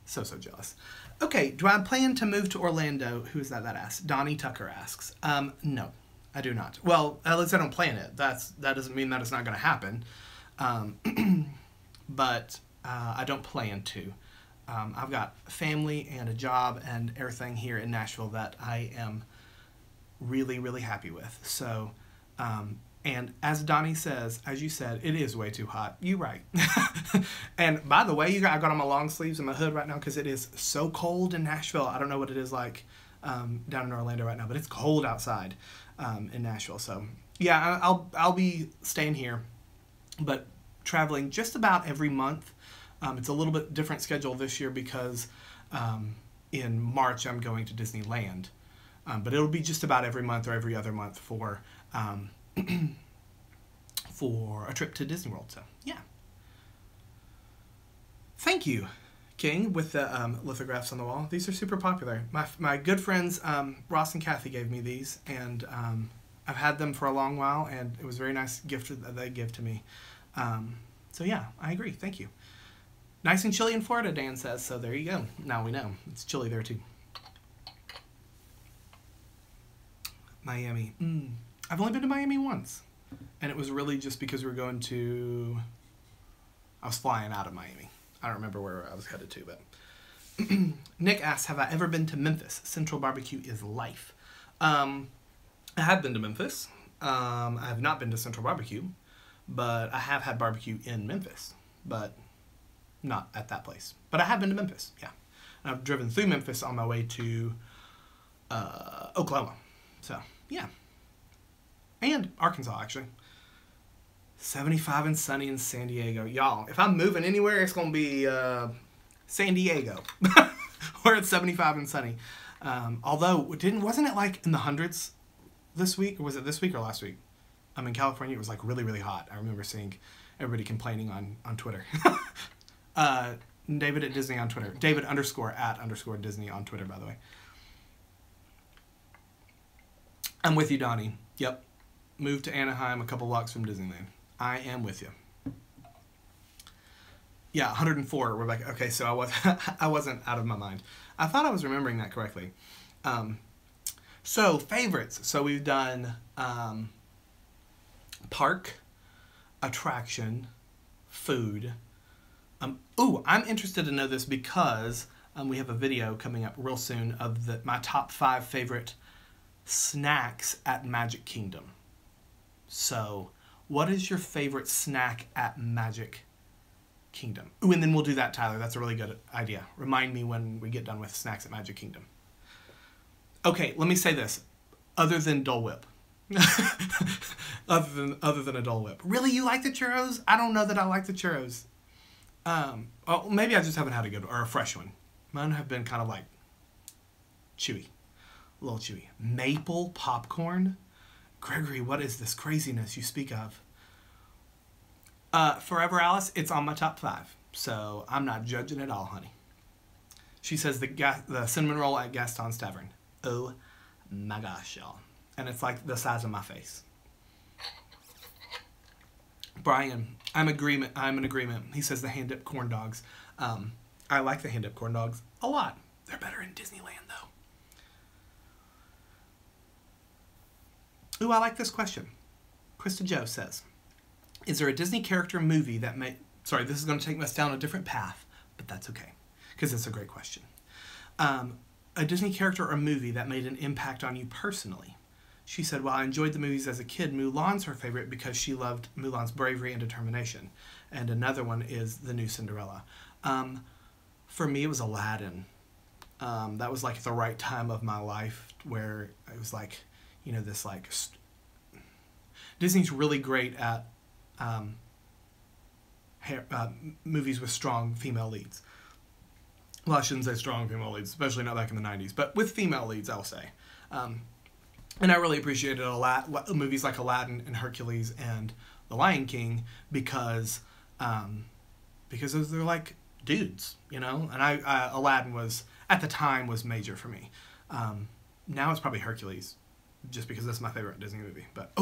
So jealous. Okay, do I plan to move to Orlando? Who is that asks? Donnie Tucker asks. No, I do not. Well, at least I don't plan it. That doesn't mean that it's not going to happen. But I don't plan to. I've got family and a job and everything here in Nashville that I am really, really happy with. So, and as Donnie says, as you said, it is way too hot. You're right. And by the way, I got on my long sleeves and my hood right now because it is so cold in Nashville. I don't know what it is like down in Orlando right now, but it's cold outside in Nashville. So yeah, I'll be staying here, but traveling just about every month. It's a little bit different schedule this year because in March I'm going to Disneyland, but it'll be just about every month or every other month for for a trip to Disney World. So yeah, thank you, King, with the lithographs on the wall. These are super popular. My good friends Ross and Kathy gave me these, and I've had them for a long while, and it was a very nice gift that they give to me. So yeah, I agree. Thank you. Nice and chilly in Florida, Dan says. So there you go. Now we know. It's chilly there too. Miami. I've only been to Miami once. And it was really just because we were going to... I was flying out of Miami. I don't remember where I was headed to, but... Nick asks, have I ever been to Memphis? Central Barbecue is life. I have been to Memphis. I have not been to Central Barbecue, but I have had barbecue in Memphis, but not at that place. But I have been to Memphis, yeah. And I've driven through Memphis on my way to Oklahoma. So, yeah. And Arkansas, actually. 75 and sunny in San Diego. Y'all, if I'm moving anywhere, it's going to be San Diego, where it's 75 and sunny. Although, wasn't it like in the hundreds this week? Or was it this week or last week? In California, it was like really, really hot. I remember seeing everybody complaining on Twitter. David at Disney on Twitter. David _@ Disney on Twitter, by the way. I'm with you, Donnie. Yep. Moved to Anaheim, a couple blocks from Disneyland. I am with you. Yeah, 104, Rebecca. Okay, so I wasn't out of my mind. I thought I was remembering that correctly. So, favorites. So we've done park, attraction, food. I'm interested to know this because we have a video coming up real soon of my top 5 favorite snacks at Magic Kingdom. So, what is your favorite snack at Magic Kingdom? Ooh, and then we'll do that, Tyler. That's a really good idea. Remind me when we get done with snacks at Magic Kingdom. Okay, let me say this. Other than Dole Whip. other than a Dole Whip. Really, you like the churros? I don't know that I like the churros. Maybe I just haven't had a good or a fresh one. Mine have been kind of like chewy. A little chewy. Maple popcorn? Gregory, what is this craziness you speak of? Forever Alice, it's on my top 5. So I'm not judging at all, honey. She says the cinnamon roll at Gaston's Tavern. Oh my gosh, y'all. And it's like the size of my face. Brian, I'm in agreement. He says the hand-dipped corn dogs. I like the hand-dipped corn dogs a lot. They're better in Disneyland, though. Ooh, I like this question. Krista Joe says, is there a Disney character movie that may... Sorry, this is going to take us down a different path, but that's okay, because it's a great question. A Disney character or movie that made an impact on you personally. She said, well, I enjoyed the movies as a kid. Mulan's her favorite because she loved Mulan's bravery and determination. And another one is The New Cinderella. For me, it was Aladdin. That was like the right time of my life where it was like, you know, this like... Disney's really great at movies with strong female leads. Well, I shouldn't say strong female leads, especially not back in the 90s, but with female leads, I'll say. And I really appreciated movies like Aladdin and Hercules and The Lion King because they're like dudes, you know? And Aladdin was, at the time, was major for me. Now it's probably Hercules, just because that's my favorite Disney movie. But,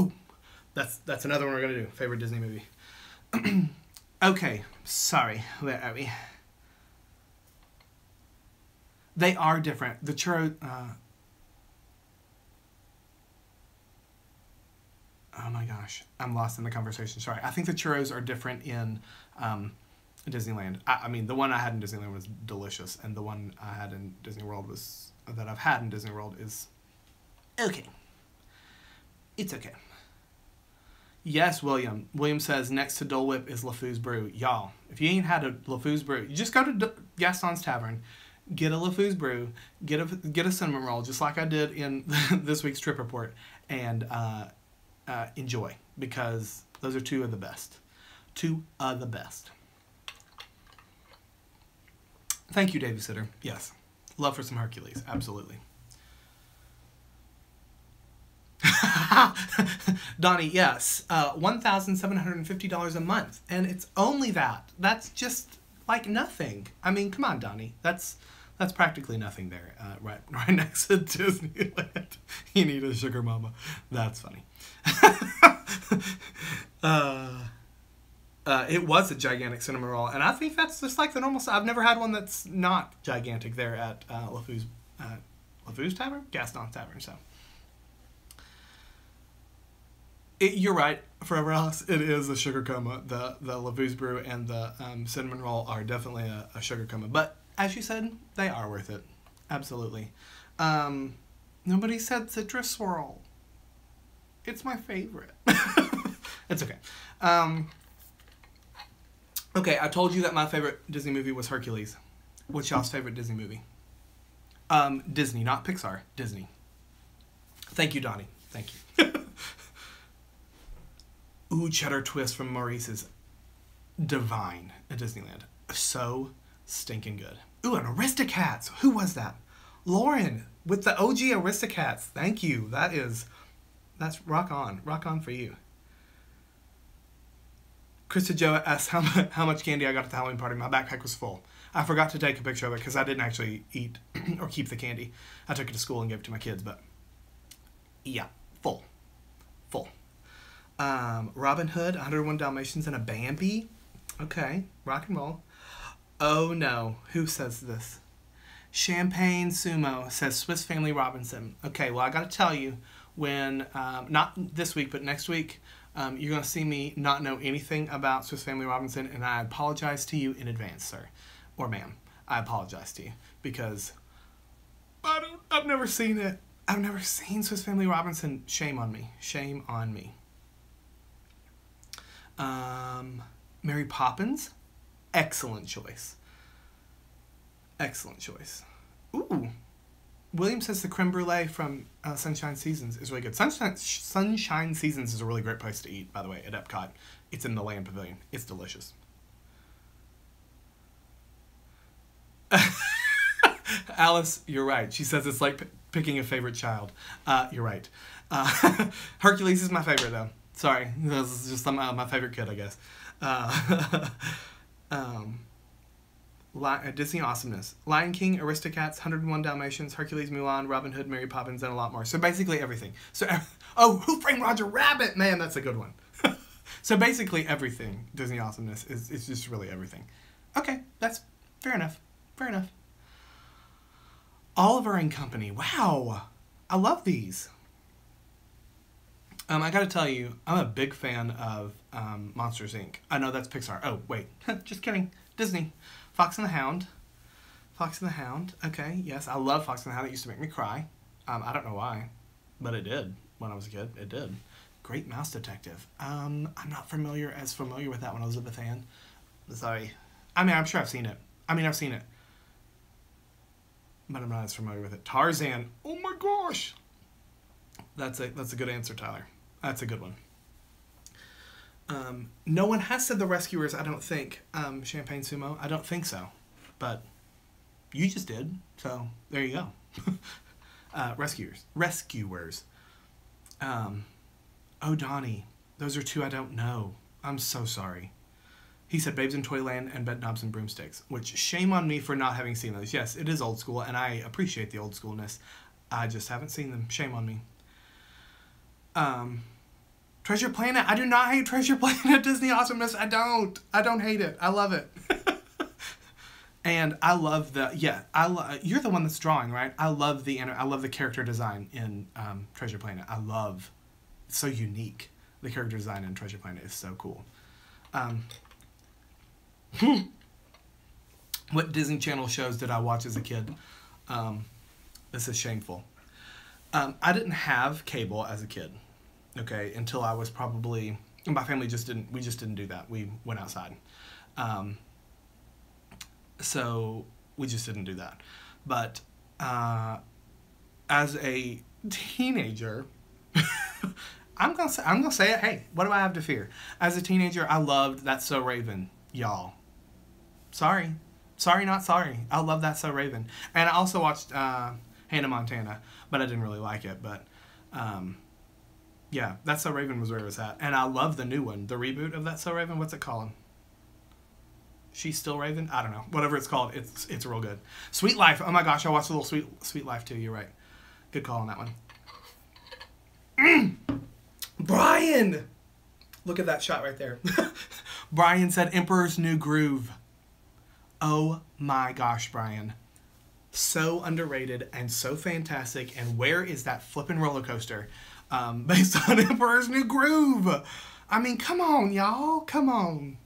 that's another one we're going to do, favorite Disney movie. Okay, sorry, where are we? They are different. The churro... oh my gosh, I'm lost in the conversation. Sorry. I think the churros are different in Disneyland. I mean, the one I had in Disneyland was delicious, and the one I had in Disney World that I've had in Disney World is okay. It's okay. Yes, William. William says next to Dole Whip is LeFou's Brew. Y'all, if you ain't had a LeFou's Brew, you just go to Gaston's Tavern, get a LeFou's Brew, get a cinnamon roll, just like I did in this week's trip report, and enjoy, because those are two of the best. Two of the best. Thank you, David Sitter. Yes. Love for some Hercules. Absolutely. Donnie, yes. $1,750 a month. And it's only that. That's just like nothing. I mean, come on, Donnie. That's practically nothing there, right next to Disneyland. You need a sugar mama. That's funny. It was a gigantic cinnamon roll, and I think that's just like the normal. I've never had one that's not gigantic there at LeFou's Tavern, Gaston's Tavern. So you're right. Forever Alex, it is a sugar coma. The LeFou's brew and the cinnamon roll are definitely a sugar coma. But as you said, they are worth it. Absolutely. Nobody said citrus swirl. It's my favorite. It's okay. Okay, I told you that my favorite Disney movie was Hercules. What's y'all's favorite Disney movie? Disney, not Pixar. Disney. Thank you, Donnie. Thank you. Ooh, cheddar twist from Maurice's. Divine at Disneyland. So stinking good. Ooh, and Aristocats. Who was that? Lauren with the OG Aristocats. Thank you. That's rock on. Rock on for you. Krista Joe asked how much candy I got at the Halloween party. My backpack was full. I forgot to take a picture of it because I didn't actually eat or keep the candy. I took it to school and gave it to my kids, but yeah, full. Full. Robin Hood, 101 Dalmatians, and a Bambi. Okay, rock and roll. Oh no, who says this? Champagne Sumo says Swiss Family Robinson. Okay, well I gotta tell you, when, not this week, but next week, you're going to see me not know anything about Swiss Family Robinson, and I apologize to you in advance, sir. Or ma'am. I apologize to you, because I've never seen it. I've never seen Swiss Family Robinson. Shame on me. Shame on me. Mary Poppins. Excellent choice. Excellent choice. Ooh. William says the creme brulee from Sunshine Seasons is really good. Sunshine Seasons is a really great place to eat, by the way, at Epcot. It's in the Land Pavilion. It's delicious. Alice, you're right. She says it's like picking a favorite child. You're right. Hercules is my favorite, though. Sorry. This is just my favorite kid, I guess. Disney awesomeness. Lion King, Aristocats, 101 Dalmatians, Hercules, Mulan, Robin Hood, Mary Poppins, and a lot more. So basically everything. So, Who Framed Roger Rabbit? Man, that's a good one. So basically everything Disney awesomeness is just really everything. Okay, that's fair enough. Fair enough. Oliver and Company. Wow. I love these. I gotta tell you, I'm a big fan of Monsters, Inc. I know that's Pixar. Oh, wait. Just kidding. Disney. Fox and the Hound. Fox and the Hound. Okay, yes, I love Fox and the Hound. It used to make me cry. I don't know why, but it did when I was a kid. It did. Great Mouse Detective. I'm not familiar with that one, Elizabeth Ann. Sorry. I mean, I'm sure I've seen it. I've seen it. But I'm not as familiar with it. Tarzan. Oh my gosh. That's a good answer, Tyler. That's a good one. No one has said The Rescuers, I don't think. Champagne Sumo, I don't think so. But you just did, so there you go. Rescuers. Oh, Donnie, those are two I don't know. I'm so sorry. He said Babes in Toyland and Bedknobs and Broomsticks, which shame on me for not having seen those. Yes, it is old school, and I appreciate the old schoolness. I just haven't seen them. Shame on me. Treasure Planet. I do not hate Treasure Planet. Disney awesomeness. I don't hate it. I love it. And I love you're the one that's drawing, right? I love the character design in Treasure Planet. It's so unique. The character design in Treasure Planet is so cool. What Disney Channel shows did I watch as a kid? This is shameful. I didn't have cable as a kid. Okay, until I was probably, my family just didn't do that. We went outside. So we just didn't do that. But as a teenager, I'm gonna say it. Hey, what do I have to fear? As a teenager, I loved That's So Raven, y'all. Sorry, not sorry. I love That's So Raven, and I also watched Hannah Montana, but I didn't really like it. But yeah, That's So Raven was where it was at, and I love the new one, the reboot of That's So Raven. What's it called? She's Still Raven? I don't know. Whatever it's called, it's real good. Sweet Life. Oh my gosh, I watched a little Sweet Life too. You're right. Good call on that one. Brian! Look at that shot right there. Brian said Emperor's New Groove. Oh my gosh, Brian. So underrated and so fantastic. And where is that flippin' roller coaster based on Emperor's New Groove? I mean, come on, y'all. Come on.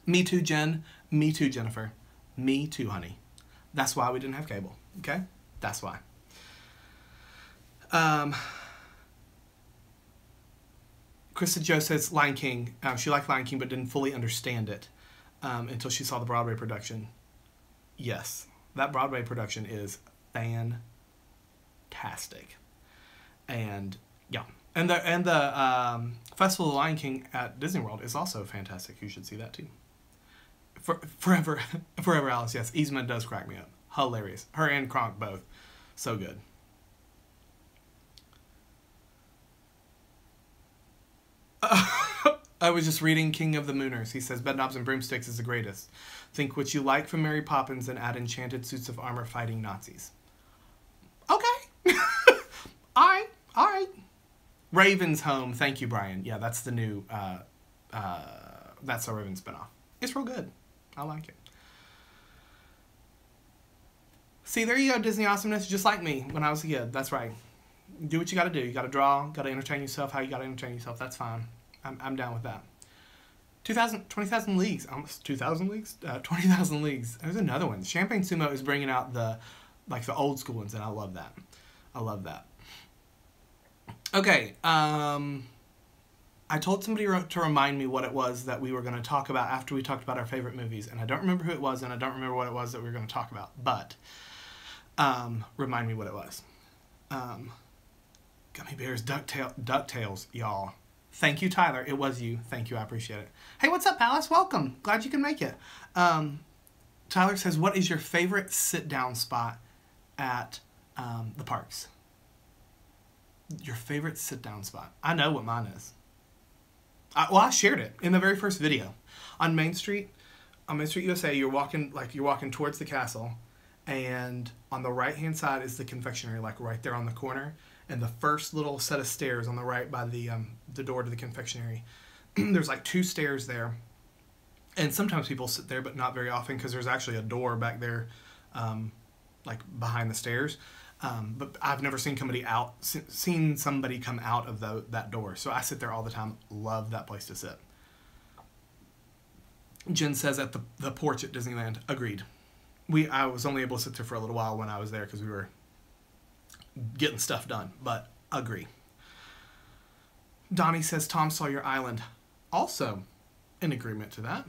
Me too, Jen. Me too, Jennifer. Me too, honey. That's why we didn't have cable. Okay? That's why. Krista Jo says Lion King. She liked Lion King but didn't fully understand it until she saw the Broadway production. Yes. That Broadway production is fantastic. And yeah. And the Festival of the Lion King at Disney World is also fantastic. You should see that too. Forever Alice, yes. Yzma does crack me up. Hilarious. Her and Kronk both. So good. I was just reading King of the Mooners. He says, Bedknobs and Broomsticks is the greatest. Think what you like from Mary Poppins and add enchanted suits of armor fighting Nazis. Okay. Alright. Raven's Home. Thank you, Brian. Yeah, that's the new, That's So Raven spinoff. It's real good. I like it. See, there you go, Disney awesomeness, just like me when I was a kid. That's right. Do what you gotta do. You gotta draw, gotta entertain yourself how you gotta entertain yourself. That's fine. I'm down with that. 20,000 Leagues. Almost 2,000 Leagues? 20,000 Leagues. There's another one. Champagne Sumo is bringing out the old school ones, and I love that. I love that. Okay. I told somebody to remind me what it was that we were going to talk about after we talked about our favorite movies, and I don't remember who it was, and I don't remember what it was that we were going to talk about, but remind me what it was. Gummy Bears, DuckTales, y'all. Thank you, Tyler. It was you. Thank you. I appreciate it. Hey, what's up, Alice? Welcome. Glad you can make it. Tyler says, what is your favorite sit-down spot at the parks? Your favorite sit-down spot? I know what mine is. I shared it in the very first video. On Main Street USA, you're walking towards the castle, and on the right-hand side is the confectionery, like right there on the corner. And the first little set of stairs on the right by the door to the confectionery, there's like 2 stairs there. And sometimes people sit there, but not very often because there's actually a door back there, like behind the stairs. But I've never seen somebody come out of that door. So I sit there all the time. Love that place to sit. Jen says at the porch at Disneyland. Agreed. I was only able to sit there for a little while when I was there because we were getting stuff done, but agree. Donnie says Tom Sawyer Island. Also in agreement to that.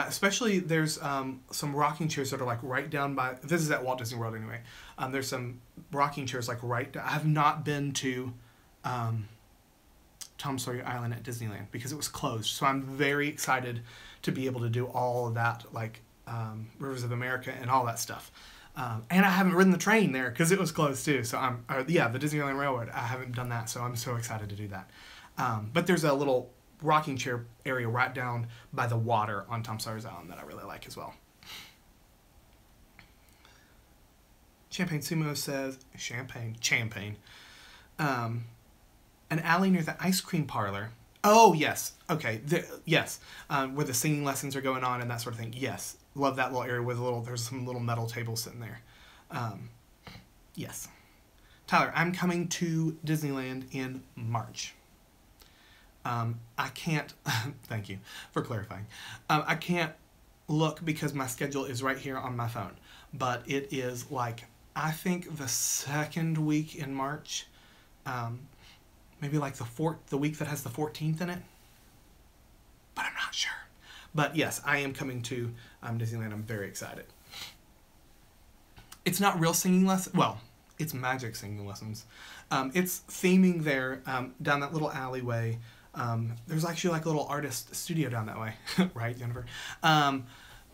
Especially there's some rocking chairs that are like right down by, this is at Walt Disney World anyway. There's some rocking chairs like I have not been to Tom Sawyer Island at Disneyland because it was closed. So I'm very excited to be able to do all of that, like Rivers of America and all that stuff. And I haven't ridden the train there because it was closed too. So the Disneyland Railroad, I haven't done that. So I'm so excited to do that. But there's a little rocking chair area right down by the water on Tom Sawyer's Island that I really like as well. Champagne Sumo says, Champagne. An alley near the ice cream parlor. Oh, yes. Okay. Yes. Where the singing lessons are going on and that sort of thing. Yes. Love that little area with there's some little metal tables sitting there. Yes. Tyler, I'm coming to Disneyland in March. I can't, thank you for clarifying. I can't look because my schedule is right here on my phone, but it is like, I think the second week in March, maybe like the week that has the 14th in it, but I'm not sure. But yes, I am coming to Disneyland. I'm very excited. It's not real singing lessons. Well, it's magic singing lessons. It's theming there down that little alleyway. There's actually like a little artist studio down that way. Right, Jennifer?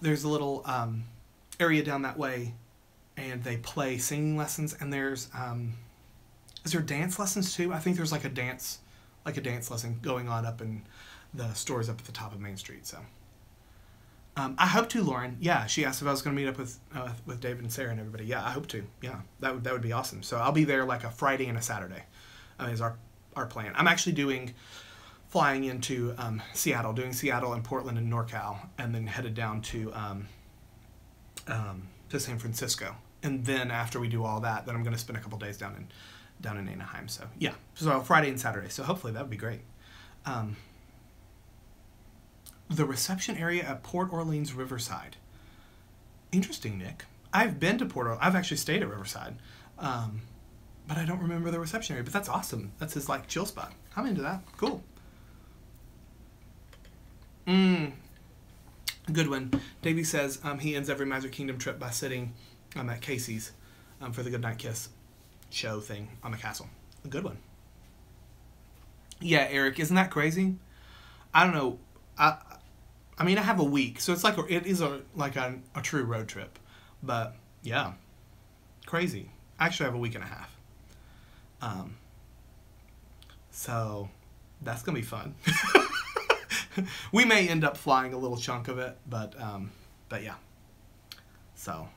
There's a little area down that way, and they play singing lessons. And there's is there dance lessons too? I think there's like a dance lesson going on up in the stores up at the top of Main Street. So. I hope to, Lauren. Yeah, she asked if I was going to meet up with David and Sarah and everybody. Yeah, I hope to. Yeah, that would be awesome. So I'll be there like a Friday and a Saturday is our plan. I'm actually doing flying into Seattle, doing Seattle and Portland and NorCal, and then headed down to San Francisco. And then after we do all that, then I'm going to spend a couple days down in Anaheim. So yeah, so Friday and Saturday. So hopefully that would be great. The reception area at Port Orleans Riverside. Interesting, Nick. I've been to Port Orleans. I've actually stayed at Riverside, but I don't remember the reception area. But that's awesome. That's his like chill spot. I'm into that. Cool. Good one. Davey says he ends every Magic Kingdom trip by sitting at Casey's for the Goodnight Kiss show thing on the castle. A good one. Yeah, Eric, isn't that crazy? I don't know. I mean, I have a week, so it's like it is like a true road trip. But yeah, crazy. I actually have a week and a half. So that's gonna be fun. We may end up flying a little chunk of it, but yeah. So,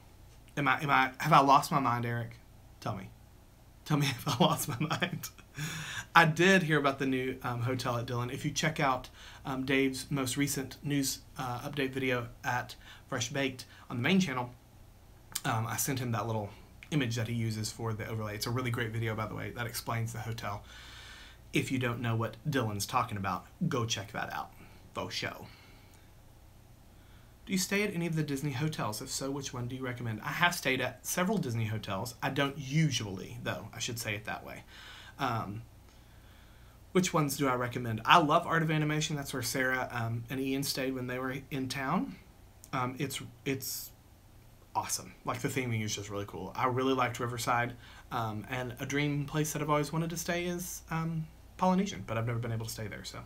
have I lost my mind, Eric? Tell me if I lost my mind. I did hear about the new hotel at Dillon. If you check out Dave's most recent news update video at Fresh Baked on the main channel, I sent him that little image that he uses for the overlay. It's a really great video, by the way, that explains the hotel. If you don't know what Dillon's talking about, go check that out. Faux show. Do you stay at any of the Disney hotels? If so, which one do you recommend? I have stayed at several Disney hotels. I don't usually, though. I should say it that way. Which ones do I recommend? I love Art of Animation. That's where Sarah and Ian stayed when they were in town. It's awesome. Like, the theming is just really cool. I really liked Riverside. And a dream place that I've always wanted to stay is Polynesian, but I've never been able to stay there. So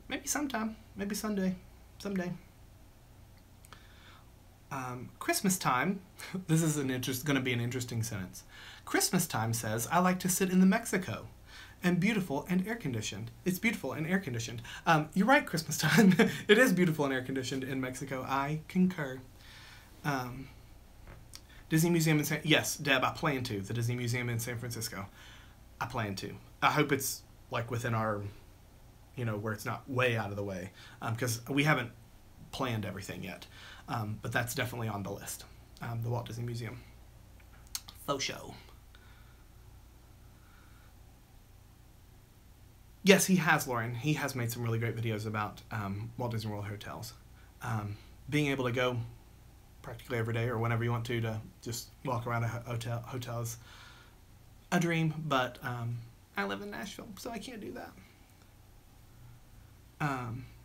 maybe sometime. Maybe someday. Christmas time. This is going to be an interesting sentence. Christmas time says, I like to sit in the Mexico. And beautiful and air-conditioned. It's beautiful and air-conditioned. You're right, Christmas time. It is beautiful and air-conditioned in Mexico. I concur. Disney Museum in yes, Deb, I plan to. The Disney Museum in San Francisco. I plan to. I hope it's like within our, where it's not way out of the way. Because we haven't planned everything yet. But that's definitely on the list. The Walt Disney Museum. Faux show. Yes, he has, Lauren. He has made some really great videos about Walt Disney World hotels. Being able to go practically every day or whenever you want to just walk around a hotel is a dream, but I live in Nashville, so I can't do that.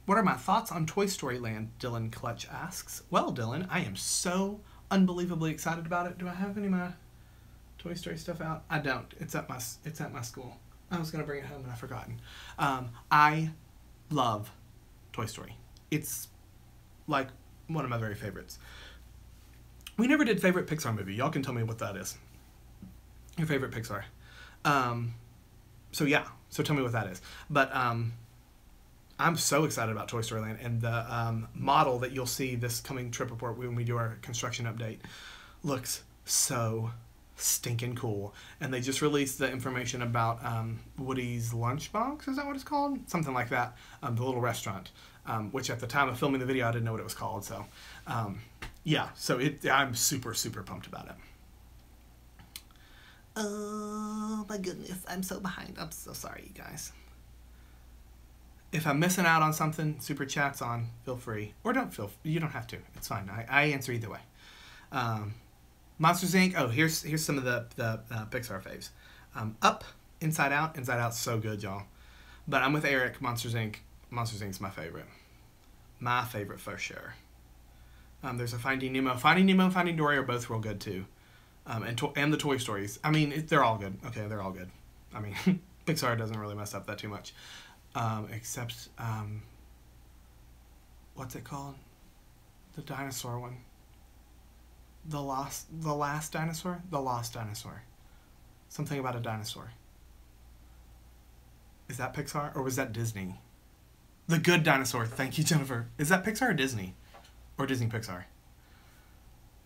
What are my thoughts on Toy Story Land? Dylan Clutch asks. Well, Dylan, I am so unbelievably excited about it. Do I have any of my Toy Story stuff out? I don't. It's at my school. I was going to bring it home and I've forgotten. I love Toy Story. It's like one of my very favorites. We never did favorite Pixar movie. Y'all can tell me what that is. Your favorite Pixar. So yeah, so tell me what that is. But I'm so excited about Toy Story Land, and the model that you'll see this coming trip report when we do our construction update looks so stinking cool. And they just released the information about Woody's Lunchbox, is that what it's called? Something like that. The little restaurant, which at the time of filming the video I didn't know what it was called. So yeah, so I'm super pumped about it. Oh my goodness, I'm so behind. I'm so sorry, you guys. If I'm missing out on something, super chats on, feel free. Or you don't have to. It's fine. I answer either way. Monsters Inc. Oh, here's some of the Pixar faves. Up, Inside Out. Inside Out's so good, y'all. But I'm with Eric. Monsters Inc. Monsters Inc.'s my favorite. My favorite for sure. There's a Finding Nemo. Finding Nemo and Finding Dory are both real good too. And the Toy Stories. I mean, they're all good. Okay, they're all good. I mean, Pixar doesn't really mess up that too much. Except, what's it called? The dinosaur one. The Last Dinosaur? The Lost Dinosaur. Something about a dinosaur. Is that Pixar or was that Disney? The Good Dinosaur. Thank you, Jennifer. Is that Pixar or Disney? Or Disney Pixar?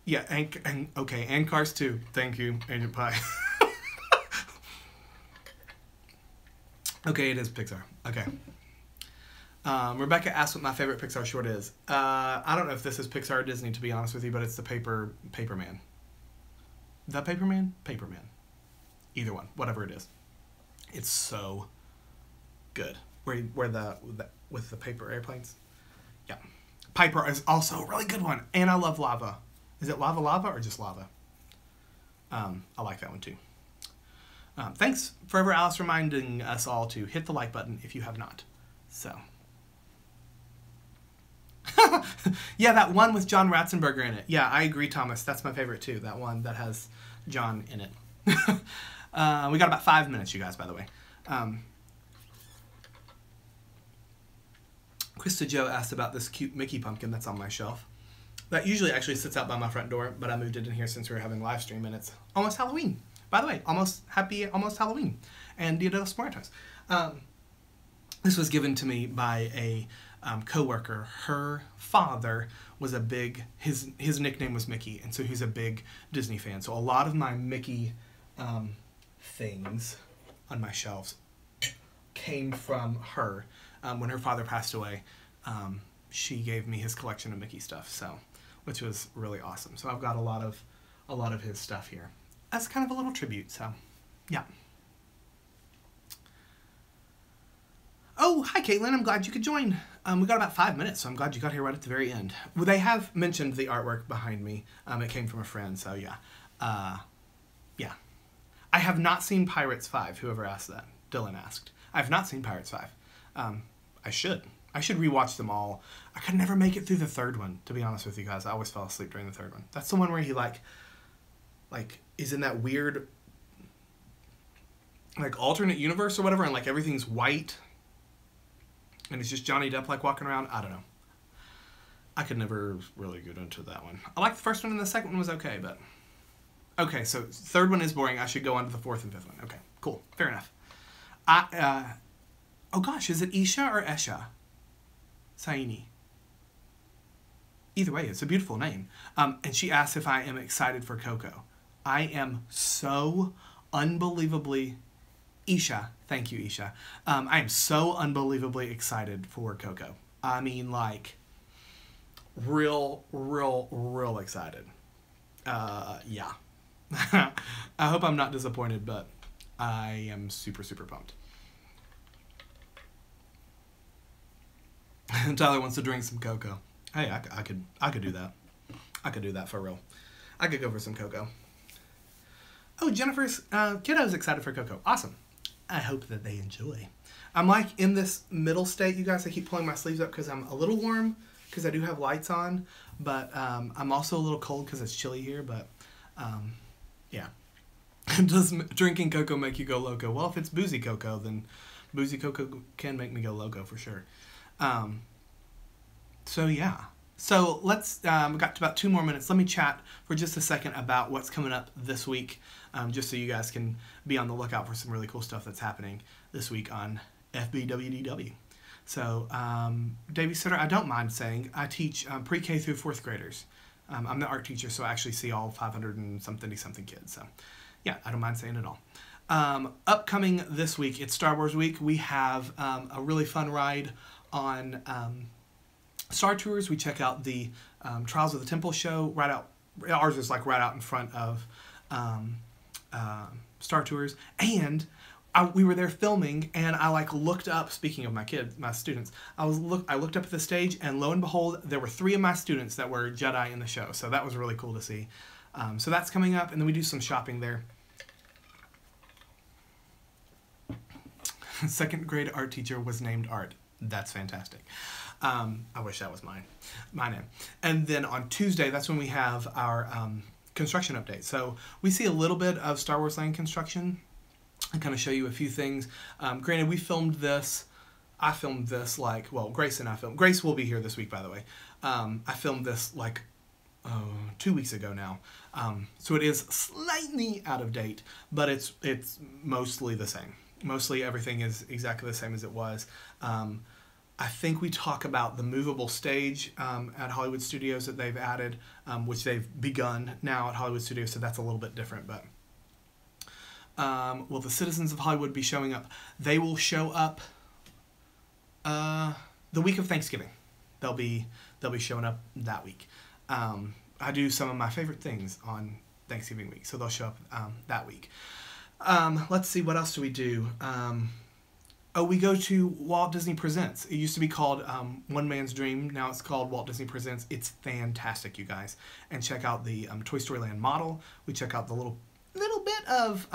Yeah, and Cars 2. Thank you, Agent Pie. Okay, it is Pixar. Okay. Rebecca asked what my favorite Pixar short is. I don't know if this is Pixar or Disney, to be honest with you, but it's the Paperman. The Paperman? Paperman. Either one, whatever it is. It's so good. Where with the paper airplanes. Yeah. Piper is also a really good one, and I love Lava. Is it Lava or just Lava? I like that one too. Thanks, Forever Alice, reminding us all to hit the like button if you have not. So. Yeah, that one with John Ratzenberger in it. Yeah, I agree, Thomas. That's my favorite too. That one that has John in it. We got about 5 minutes, you guys, by the way. Krista Joe asked about this cute Mickey pumpkin that's on my shelf. That usually actually sits out by my front door, but I moved it in here since we were having live stream, and it's almost Halloween. By the way, almost Halloween. And Dia de los Muertos. This was given to me by a co-worker. Her father was a big, his nickname was Mickey, and so he's a big Disney fan. So a lot of my Mickey things on my shelves came from her. When her father passed away, she gave me his collection of Mickey stuff, so which was really awesome. So I've got a lot of his stuff here as kind of a little tribute. So yeah. Oh, hi Caitlin, I'm glad you could join. We got about 5 minutes, so I'm glad you got here right at the very end. Well, they have mentioned the artwork behind me. It came from a friend, so yeah. Yeah. I have not seen Pirates 5, whoever asked that. Dylan asked. I have not seen Pirates 5. I should. I should rewatch them all. I could never make it through the third one, to be honest with you guys. I always fell asleep during the third one. That's the one where he like is in that weird like alternate universe or whatever, and like everything's white. And it's just Johnny Depp like walking around. I don't know. I could never really get into that one. I like the first one and the second one was okay, but... Okay, so third one is boring. I should go on to the fourth and fifth one. Okay, cool. Fair enough. Oh gosh, is it Isha or Esha? Saini. Either way, it's a beautiful name. And she asked if I am excited for Coco. I am so unbelievably... Isha, thank you, Isha. I am so unbelievably excited for Coco. I mean, like, real excited. Yeah. I hope I'm not disappointed, but I am super pumped. Tyler wants to drink some cocoa. Hey, I could do that. I could do that for real. I could go for some cocoa. Oh, Jennifer's kiddo's excited for Coco. Awesome. I hope that they enjoy. I'm like in this middle state, you guys. I keep pulling my sleeves up because I'm a little warm because I do have lights on, but I'm also a little cold because it's chilly here, but yeah. Does drinking cocoa make you go loco? Well, if it's boozy cocoa, then boozy cocoa can make me go loco for sure. So yeah. So let's, we got about 2 more minutes. Let me chat for just a second about what's coming up this week, just so you guys can be on the lookout for some really cool stuff that's happening this week on FBWDW. So, Davey Sutter, I don't mind saying, I teach pre-K through 4th graders. I'm the art teacher, so I actually see all 500 and something kids. So, yeah, I don't mind saying it all. Upcoming this week, it's Star Wars week. We have a really fun ride on... Star Tours. We check out the Trials of the Temple show right out. Ours is like right out in front of Star Tours, and we were there filming, and I like looked up. Speaking of my students, I looked up at the stage, and lo and behold, there were 3 of my students that were Jedi in the show. So that was really cool to see. So that's coming up, and then we do some shopping there. 2nd grade art teacher was named Art. That's fantastic. I wish that was my name. And then on Tuesday, that's when we have our construction update. So we see a little bit of Star Wars Land construction. I kind of show you a few things. Granted, we filmed this. I filmed this like, well, Grace and I filmed. Grace will be here this week, by the way. I filmed this like 2 weeks ago now. So it is slightly out of date, but it's mostly the same. Mostly everything is exactly the same as it was. I think we talk about the movable stage at Hollywood Studios that they've added, which they've begun now at Hollywood Studios, so that's a little bit different. But will the citizens of Hollywood be showing up? They will show up the week of Thanksgiving. They'll be showing up that week. I do some of my favorite things on Thanksgiving week, so they'll show up that week. Let's see, what else do we do? We go to Walt Disney Presents. It used to be called One Man's Dream. Now it's called Walt Disney Presents. It's fantastic, you guys. And check out the Toy Story Land model. We check out the little bit of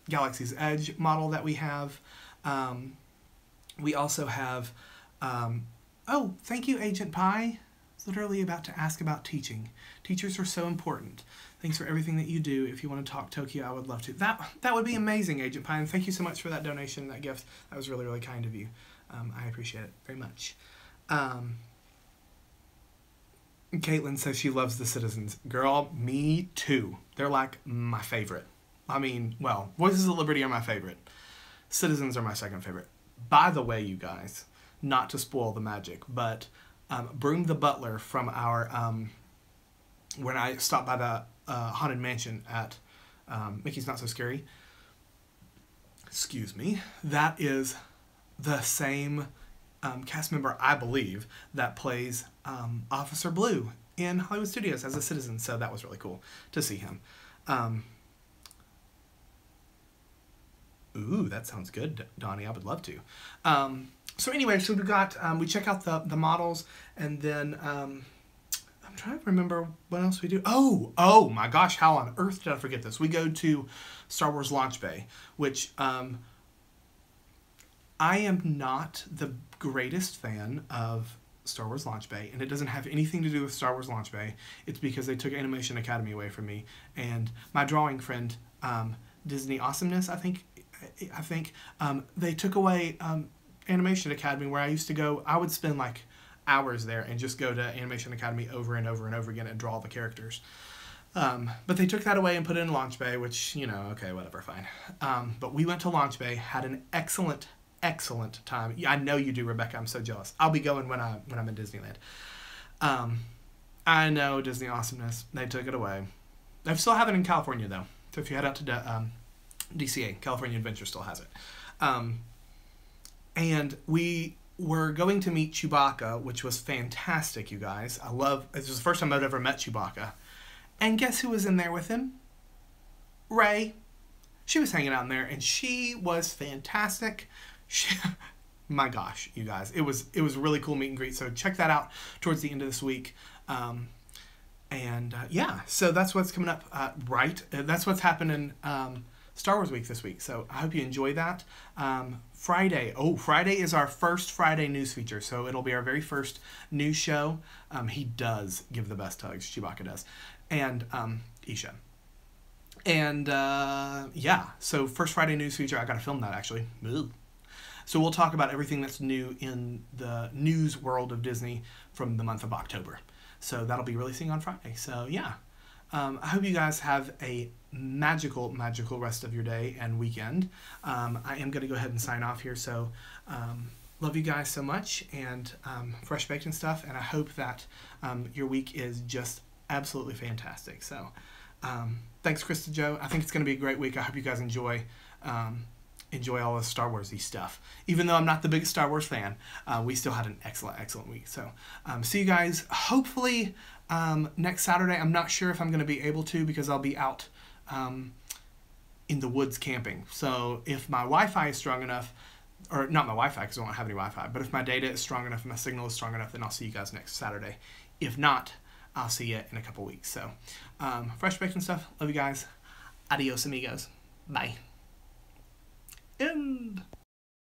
Galaxy's Edge model that we have. We also have... oh, thank you, Agent Pie. I was literally about to ask about teaching. Teachers are so important. Thanks for everything that you do. If you want to talk Tokyo, I would love to. That would be amazing, Agent Pie. And thank you so much for that donation, that gift. That was really, really kind of you. I appreciate it very much. Caitlin says she loves the Citizens. Girl, me too. They're like my favorite. I mean, well, Voices of Liberty are my favorite. Citizens are my second favorite. By the way, you guys, not to spoil the magic, but Broom the Butler from our, when I stopped by the Haunted Mansion at Mickey's Not So Scary, excuse me, that is the same cast member, I believe, that plays Officer Blue in Hollywood Studios as a citizen, so that was really cool to see him. Ooh, that sounds good, Donnie. I would love to. So anyway, so we got, we check out the models, and then I'm trying to remember what else we do. Oh my gosh, how on earth did I forget this? We go to Star Wars Launch Bay, which I am not the greatest fan of Star Wars Launch Bay, and it doesn't have anything to do with Star Wars Launch Bay. It's because they took Animation Academy away from me, and my drawing friend, Disney Awesomeness, I think they took away Animation Academy, where I used to go. I would spend like hours there and just go to Animation Academy over and over and over again and draw the characters. But they took that away and put it in Launch Bay, which, you know, okay, whatever, fine. But we went to Launch Bay, had an excellent time. Yeah, I know you do, Rebecca. I'm so jealous. I'll be going when I'm in Disneyland. I know, Disney Awesomeness. They took it away. They still have it in California, though. So if you head out to DCA, California Adventure still has it. And we were going to meet Chewbacca, which was fantastic, you guys. It was the first time I'd ever met Chewbacca. And guess who was in there with him? Rey. She was hanging out in there, and she was fantastic. My gosh, you guys. It was a really cool meet and greet, so check that out towards the end of this week. Yeah, so that's what's coming up, right? That's what's happening Star Wars Week this week, so I hope you enjoy that. Friday is our first Friday news feature, so it'll be our very first news show. He does give the best hugs, Chewbacca does, and Isha. And yeah, so first Friday news feature, I gotta film that actually. Ugh. So we'll talk about everything that's new in the news world of Disney from the month of October. So that'll be releasing on Friday. So yeah, I hope you guys have a magical rest of your day and weekend. I am going to go ahead and sign off here. So love you guys so much, and fresh baked and stuff. And I hope that your week is just absolutely fantastic. So thanks, Krista Joe. I think it's going to be a great week. I hope you guys enjoy all the Star Wars-y stuff. Even though I'm not the biggest Star Wars fan, we still had an excellent week. So see you guys hopefully next Saturday. I'm not sure if I'm going to be able to, because I'll be out in the woods camping. So if my Wi-Fi is strong enough, or not my Wi-Fi because I don't have any Wi-Fi, but if my data is strong enough and my signal is strong enough, then I'll see you guys next Saturday. If not, I'll see you in a couple weeks. So fresh baked and stuff. Love you guys. Adios, amigos. Bye.